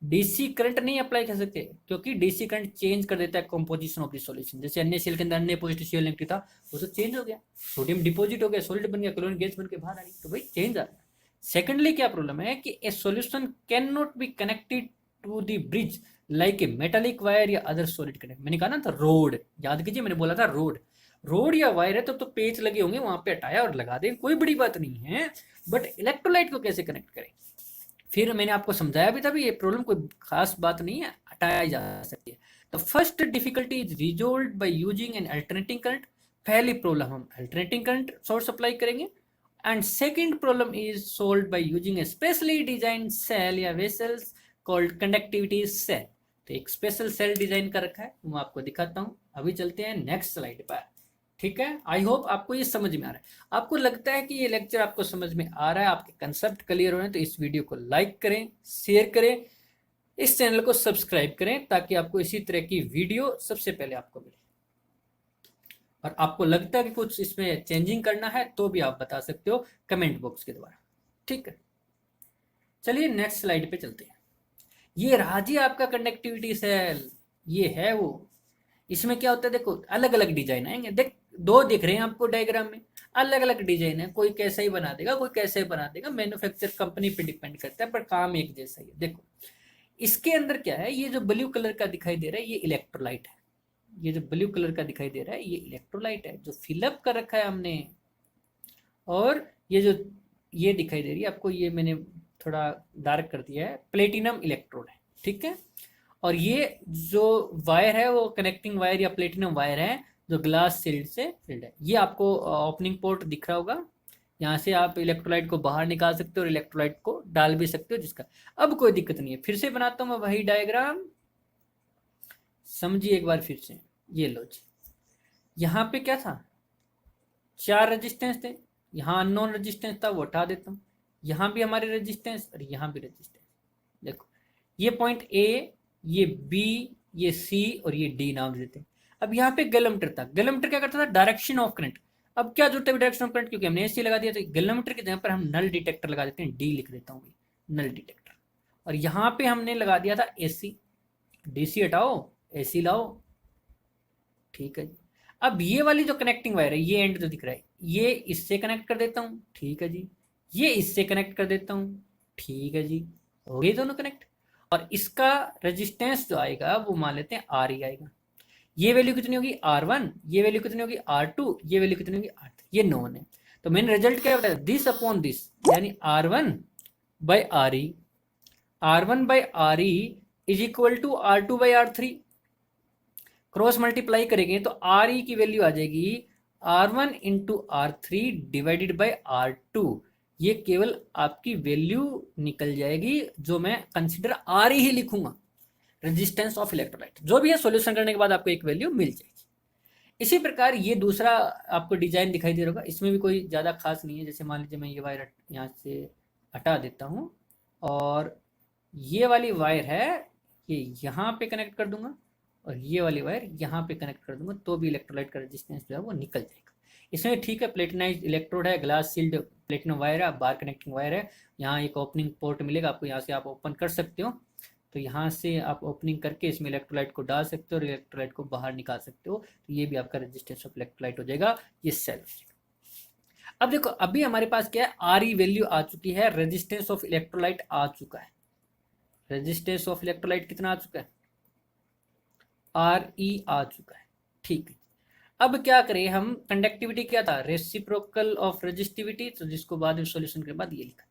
A: DC current नहीं अप्लाई कर सकते, क्योंकि डीसी करंट चेंज कर देता है कंपोजिशन ऑफ द सॉल्यूशन। जैसे NaCl के अंदर Na पॉजिटिव Cl नेगेटिव था, वो तो चेंज हो गया, सोडियम डिपॉजिट हो गया, सॉलिड बन गया, क्लोरीन गैस बन के बाहर आ गई, तो भाई चेंज आ गया। सेकेंडली क्या प्रॉब्लम है कि a solution can not be connected to the bridge like a metallic wire या अदर सॉलिड कनेक्ट। मैंने कहा ना था रोड, याद कीजिए मैंने बोला था रोड या वायर है तो पेच लगे होंगे, वहां पे हटाया और लगा दें, कोई बड़ी बात नहीं है, बट इलेक्ट्रोलाइट को कैसे कनेक्ट करें। फिर मैंने आपको समझाया भी था भी ये प्रॉब्लम कोई खास बात नहीं है, हटाया जा सकती है। तो first difficulty is resolve by using an alternating current, पहली प्रॉब्लम हम अल्टरनेटिंग करंट सोर्स अप्लाई करेंगे, and second problem is solved by using a specially design cell या वेसल्स कॉल्ड कंडक्टिविटी सेल। तो एक स्पेशल सेल डिजाइन कर रखा है, मैं आपको दिखाता हूँ। अभी चलते हैं नेक्स्ट स्लाइड पर, ठीक है। आई होप आपको ये समझ में आ रहा है। आपको लगता है कि ये लेक्चर आपको समझ में आ रहा है, आपके कंसेप्ट क्लियर हो रहे हैं, तो इस वीडियो को लाइक करें, शेयर करें, इस चैनल को सब्सक्राइब करें, ताकि आपको इसी तरह की वीडियो सबसे पहले आपको मिले। और आपको लगता है कि कुछ इसमें चेंजिंग करना है तो भी आप बता सकते हो कमेंट बॉक्स के द्वारा, ठीक है। चलिए नेक्स्ट स्लाइड पे चलते हैं। ये रहा जी आपका कंडक्टिविटी सेल, ये है वो। इसमें क्या होता है, देखो अलग अलग डिजाइन आएंगे, दो दिख रहे हैं आपको डायग्राम में, अलग अलग डिजाइन है, कोई कैसा ही बना देगा, कोई कैसे ही बना देगा, मैन्युफैक्चर कंपनी पे डिपेंड करता है, पर काम एक जैसा ही है। देखो इसके अंदर क्या है, ये जो ब्लू कलर का दिखाई दे रहा है ये इलेक्ट्रोलाइट है, ये जो ब्लू कलर का दिखाई दे रहा है ये इलेक्ट्रोलाइट है जो फिलअप कर रखा है हमने। और ये जो ये दिखाई दे रही है आपको, ये मैंने थोड़ा डार्क कर दिया है, प्लेटिनम इलेक्ट्रोड है, ठीक है। और ये जो वायर है वो कनेक्टिंग वायर या प्लेटिनम वायर है जो ग्लास शील्ड से फिल्ड है। ये आपको ओपनिंग पोर्ट दिख रहा होगा, यहाँ से आप इलेक्ट्रोलाइट को बाहर निकाल सकते हो और इलेक्ट्रोलाइट को डाल भी सकते हो, जिसका अब कोई दिक्कत नहीं है। फिर से बनाता हूँ मैं वही डायग्राम, समझिए एक बार फिर से। ये लो जी, यहाँ पे क्या था, 4 रेजिस्टेंस थे, यहाँ अननोन रेजिस्टेंस था, वो हटा देता हूँ। यहाँ भी हमारी रेजिस्टेंस और यहाँ भी रेजिस्टेंस। देखो ये पॉइंट ए, ये बी, ये सी और ये डी नाम देते हैं। अब यहाँ पे गैलोमीटर था, गैलोमीटर क्या करता था, डायरेक्शन ऑफ करंट। अब क्या जरूरत है डायरेक्शन ऑफ करंट, क्योंकि हमने एसी लगा दिया, तो गैलोमीटर की जगह पर हम नल डिटेक्टर लगा देते हैं, डी लिख देता हूँ नल डिटेक्टर। और यहाँ पे हमने लगा दिया था एसी, डीसी हटाओ एसी लाओ, ठीक है जी। अब ये वाली जो कनेक्टिंग वायर है, ये एंड जो दिख रहा है, ये इससे कनेक्ट कर देता हूँ, ठीक है जी। ये इससे कनेक्ट कर देता हूँ, ठीक है जी, हो गए दोनों कनेक्ट। और इसका रेजिस्टेंस जो आएगा वो मान लेते हैं आर ही आएगा। ये वैल्यू कितनी होगी R1, ये वैल्यू कितनी होगी R2, ये वैल्यू कितनी होगी R3, ये नोन है। तो मैंने रिजल्ट क्या बताया, दिस अपॉन दिस, यानी R1 by R E, R1 by R E is equal to R2 by R3। Cross multiply करेंगे तो आर ई की वैल्यू आ जाएगी R1 into R3 divided by R2। ये केवल आपकी वैल्यू निकल जाएगी, जो मैं कंसिडर आर ही लिखूंगा, रेजिस्टेंस ऑफ इलेक्ट्रोलाइट। जो भी है सॉल्यूशन करने के बाद आपको एक वैल्यू मिल जाएगी। इसी प्रकार ये दूसरा आपको डिजाइन दिखाई दे रहा होगा, इसमें भी कोई ज़्यादा खास नहीं है। जैसे मान लीजिए मैं ये वायर यहाँ से हटा देता हूँ और ये वाली वायर है, ये यहाँ पे कनेक्ट कर दूंगा और ये वाली वायर यहाँ पे कनेक्ट कर दूंगा, तो भी इलेक्ट्रोलाइट का रेजिस्टेंस जो है वो निकल जाएगा। इसमें ठीक है, प्लेटिनाइज इलेक्ट्रोड है, ग्लास सील्ड प्लेटिनम वायर है, बार कनेक्टिंग वायर है, यहाँ एक ओपनिंग पोर्ट मिलेगा आपको, यहाँ से आप ओपन कर सकते हो। तो यहाँ से आप ओपनिंग करके इसमें इलेक्ट्रोलाइट को डाल सकते हो और इलेक्ट्रोलाइट को बाहर निकाल सकते हो। तो ये भी आपका रेजिस्टेंस ऑफ इलेक्ट्रोलाइट हो जाएगा, ये सेल हो जाएगा। अब देखो अभी हमारे पास क्या है, आर ई वैल्यू आ चुकी है, रेजिस्टेंस ऑफ इलेक्ट्रोलाइट आ चुका है। रेजिस्टेंस ऑफ इलेक्ट्रोलाइट कितना आ चुका है, आर ई आ चुका है, ठीक है। अब क्या करें हम, कंडक्टिविटी क्या था, रेसिप्रोकल ऑफ रेजिस्टिविटी, तो जिसको बाद में सॉल्यूशन के बाद ये लिखा था।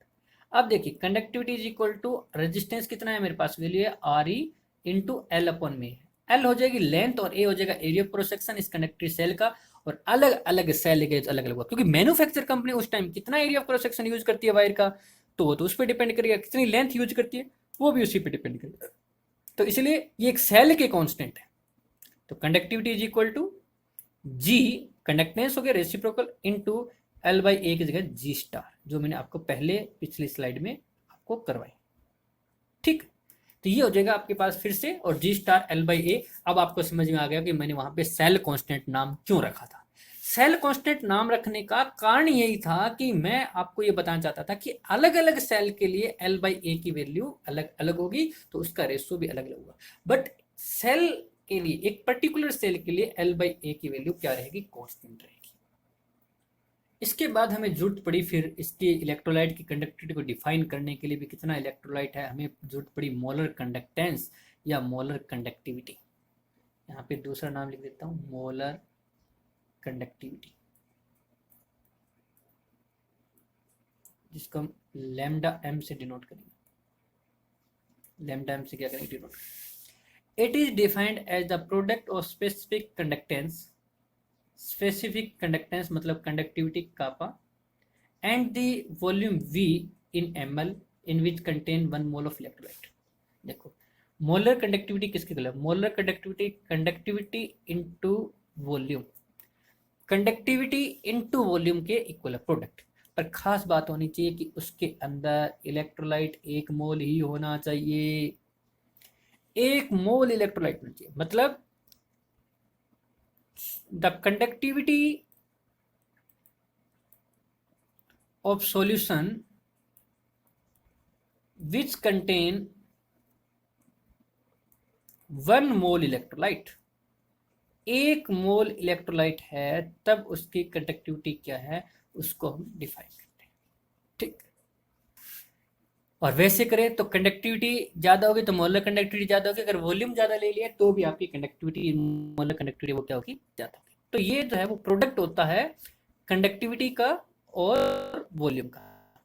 A: अब देखिए conductivity is equal to resistance कितना है मेरे पास, वैल्यू है R E into L upon में। एल हो जाएगी लेंथ और ए हो जाएगा एरिया क्रॉस सेक्शन इस कंडक्टिव सेल का। और अलग अलग सेल के अलग अलग होगा, क्योंकि मैन्युफैक्चर कंपनी उस टाइम कितना एरिया क्रॉस सेक्शन यूज करती है वायर का, तो वो तो उस पर डिपेंड करेगा, कितनी लेंथ यूज करती है वो भी उसी पर डिपेंड करेगा। तो इसलिए ये एक सेल के कॉन्स्टेंट है। तो conductivity is equal to G, conductance हो गया reciprocal, into L by A की जगह जी स्टार, जो मैंने आपको पहले पिछली स्लाइड में आपको करवाई, ठीक। तो ये हो जाएगा आपके पास फिर से, और जी स्टार एल बाई ए। अब आपको समझ में आ गया कि मैंने वहां पे सेल कांस्टेंट नाम क्यों रखा था। सेल कांस्टेंट नाम रखने का कारण यही था कि मैं आपको ये बताना चाहता था कि अलग अलग सेल के लिए एल बाई ए की वैल्यू अलग अलग होगी, तो उसका रेशो भी अलग अलग होगा। बट सेल के लिए, एक पर्टिकुलर सेल के लिए एल बाई ए की वैल्यू क्या रहेगी, कांस्टेंट रहेगी। इसके बाद हमें जरूरत पड़ी फिर इसके इलेक्ट्रोलाइट की कंडक्टिविटी को डिफाइन करने के लिए भी, कितना इलेक्ट्रोलाइट है, हमें जरूरत पड़ी मोलर कंडक्टेंस या मोलर कंडक्टिविटी। यहाँ पे दूसरा नाम लिख देता हूँ, मोलर कंडक्टिविटी, जिसको हम लैम्डा एम से डिनोट करेंगे। लैम्डा एम से क्या करेंगे, डिनोट करेंगे। It is defined as the product of specific conductance, specific conductance मतलब conductivity kappa, and the volume V in ml in which contain 1 mole of electrolyte. देखो molar conductivity किसके इक्वल है, molar conductivity, conductivity into volume, conductivity into volume के इक्वल है product. पर खास बात होनी चाहिए कि उसके अंदर इलेक्ट्रोलाइट 1 मोल ही होना चाहिए, 1 मोल इलेक्ट्रोलाइट होना चाहिए। मतलब the conductivity of solution which contain 1 mole electrolyte, 1 mole electrolyte है, तब उसकी कंडक्टिविटी क्या है उसको हम डिफाइन करते हैं, ठीक। और वैसे करें तो कंडक्टिविटी ज्यादा होगी तो मोलर कंडक्टिविटी ज्यादा होगी, अगर वॉल्यूम ज्यादा ले लिया तो भी आपकी कंडक्टिविटी, मोलर कंडक्टिविटी वो क्या होगी, ज्यादा होगी। तो ये जो है वो प्रोडक्ट होता है कंडक्टिविटी का और वॉल्यूम का।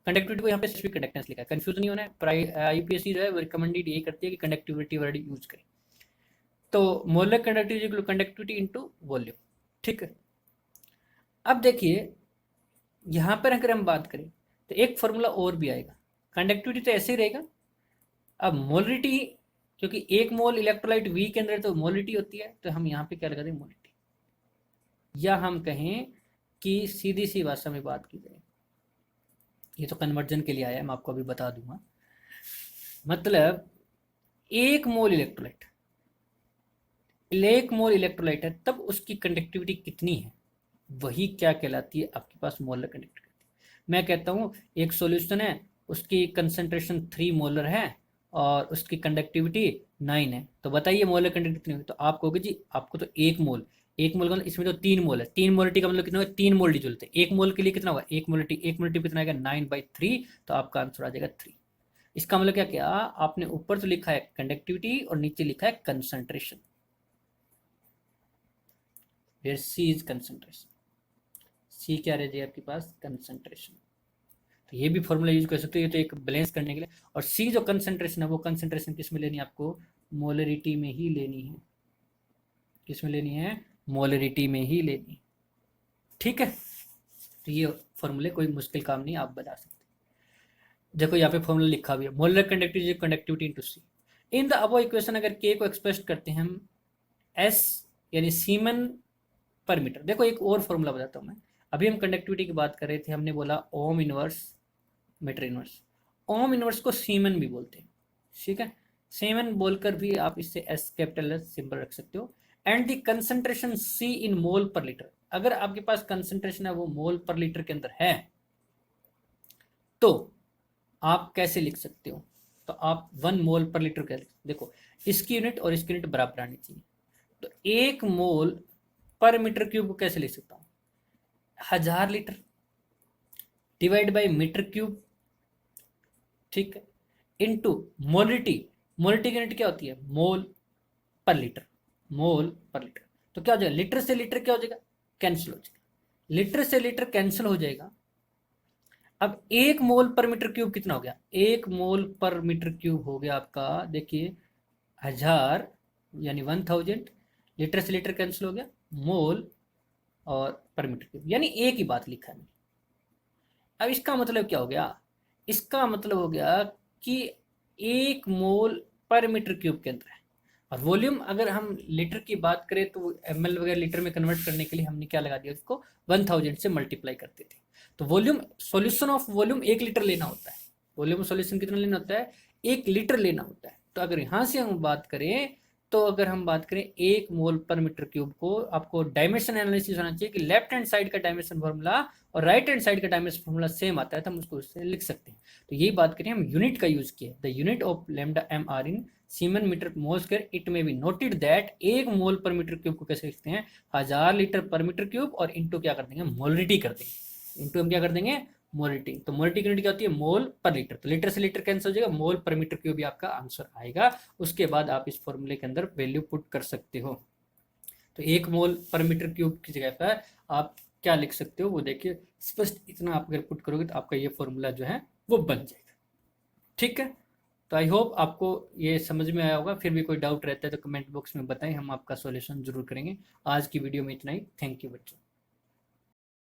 A: कंडक्टिविटी को यहाँ पे स्पेसिफिक कंडक्टेंस लिखा है, कंफ्यूज नहीं होना है। आईपीएससी जो है वो रिकमेंडेड यही करती है कि कंडक्टिविटी वर्ड यूज करें। तो molar conductivity conductivity into volume, ठीक है। अब देखिए यहाँ पर अगर हम बात करें तो एक फॉर्मूला और भी आएगा, कंडक्टिविटी तो ऐसे ही रहेगा। अब मोलरिटी, क्योंकि 1 मोल इलेक्ट्रोलाइट V के अंदर तो मोलरिटी होती है, तो हम यहाँ पे क्या लगा दें, मोलरिटी। या हम कहें कि सीधी सी भाषा में बात की जाए ये तो कन्वर्जन के लिए आया है, मैं आपको अभी बता दूंगा। मतलब 1 मोल इलेक्ट्रोलाइट, 1 मोल इलेक्ट्रोलाइट है, तब उसकी कंडक्टिविटी कितनी है, वही क्या कहलाती है आपके पास मोलर कंडक्टिविटी। मैं कहता हूँ एक सॉल्यूशन है, उसकी कंसंट्रेशन 3 मोलर है और उसकी कंडक्टिविटी 9 है, तो बताइए मोलर कंडक्टिविटी कितनी होगी। तो आप कहोगे जी आपको तो 1 मोल, 1 मोल का मतलब इसमें तो 3 मोल है, 3 मोलिटी का मतलब कितना होगा, 3 मोल जूल थे। 1 मोल के लिए कितना होगा, 1 मोलिटी, 1 मोलिटी कितना आएगा 9/3, तो आपका आंसर आ जाएगा 3। इसका मतलब क्या क्या आपने ऊपर तो लिखा है कंडक्टिविटी और नीचे लिखा है concentration, where C is concentration. C क्या रह जाएगा आपके पास, कंसंट्रेशन। तो ये भी फॉर्मूला यूज कर सकते हो, ये तो एक बैलेंस करने के लिए। और सी जो कंसंट्रेशन है वो कंसंट्रेशन किस में लेनी है आपको, मोलरिटी में ही लेनी है। किस में लेनी है, मोलरिटी में ही लेनी है। ठीक है, तो ये फॉर्मूले कोई मुश्किल काम नहीं, आप बता सकते। देखो यहाँ पे फॉर्मूला लिखा भी है, molar conductivity conductivity into C. In the above equation अगर के को एक्सप्रेस करते हैं हम एस यानी सीमन पर मीटर। देखो एक और फॉर्मूला बताता हूँ मैं। अभी हम कंडक्टिविटी की बात कर रहे थे, हमने बोला ohm inverse metre inverse. Ohm inverse को सीमन भी बोलते हैं, ठीक है। सीमन बोलकर भी आप इससे एस कैपिटल एस सिंबल रख सकते हो। एंड द कंसंट्रेशन सी इन मोल पर लीटर, अगर आपके पास कंसंट्रेशन है वो मोल पर लीटर के अंदर है, तो आप कैसे लिख सकते हो, तो आप 1 मोल पर लीटर कैसे, देखो इसकी यूनिट और इसकी यूनिट बराबर आनी चाहिए। तो 1 मोल पर मीटर क्यूब को कैसे लिख सकता हूँ, 1000 litre divide by metre cube, ठीक है, इनटू मोलिटी। मोलिटी की यूनिट क्या होती है, मोल पर लीटर, मोल पर लीटर। तो क्या हो जाएगा, लीटर से लीटर क्या हो जाएगा, कैंसिल हो जाएगा, लीटर से लीटर कैंसिल हो जाएगा। अब 1 मोल पर मीटर क्यूब कितना हो गया, 1 मोल पर मीटर क्यूब हो गया आपका, देखिए 1000 यानी 1000, लीटर से लीटर कैंसिल हो गया, मोल और पर मीटर क्यूब, यानी एक ही बात लिखा है। अब इसका मतलब क्या हो गया, इसका मतलब हो गया कि 1 मोल पर मीटर क्यूब के अंदर है। और वॉल्यूम अगर हम लीटर की बात करें तो ml वगैरह लीटर में कन्वर्ट करने के लिए हमने क्या लगा दिया, उसको 1000 से मल्टीप्लाई करते थे। तो volume, solution of volume 1 litre लेना होता है, वॉल्यूम सॉल्यूशन कितना लेना होता है, 1 लीटर लेना होता है। तो अगर यहाँ से हम बात करें, तो अगर हम बात करें 1 मोल पर मीटर क्यूब को, आपको डायमेंशन एनालिसिस होना चाहिए कि लेफ्ट हैंड साइड का डायमेंशन फॉर्मूला और राइट हैंड साइड का डायमेंशन फॉर्मूला सेम आता है, तो हम उसको उससे लिख सकते हैं। तो यही बात करें, हम यूनिट का यूज किया, the unit of lambda M are in siemens metre mole square, it may be noted that 1 mole पर मीटर क्यूब को कैसे लिखते हैं, 1000 लीटर पर मीटर क्यूब, और इंटू क्या कर देंगे, मोलरिटी कर देंगे, इंटू हम क्या कर देंगे, मोलरिटी। तो मोलरिटी की यूनिट क्या होती है, मोल पर लीटर, तो लीटर से लीटर कैंसिल हो जाएगा, मोल पर मीटर क्यूब भी आपका आंसर आएगा। उसके बाद आप इस फॉर्मूले के अंदर वैल्यू पुट कर सकते हो। तो 1 मोल पर मीटर क्यूब की जगह पर आप क्या लिख सकते हो, वो देखिए स्पष्ट, इतना आप अगर पुट करोगे तो आपका ये फॉर्मूला जो है वो बन जाएगा। ठीक है, तो आई होप आपको ये समझ में आया होगा। फिर भी कोई डाउट रहता है तो कमेंट बॉक्स में बताएं, हम आपका सॉल्यूशन जरूर करेंगे। आज की वीडियो में इतना ही, थैंक यू बच्चों।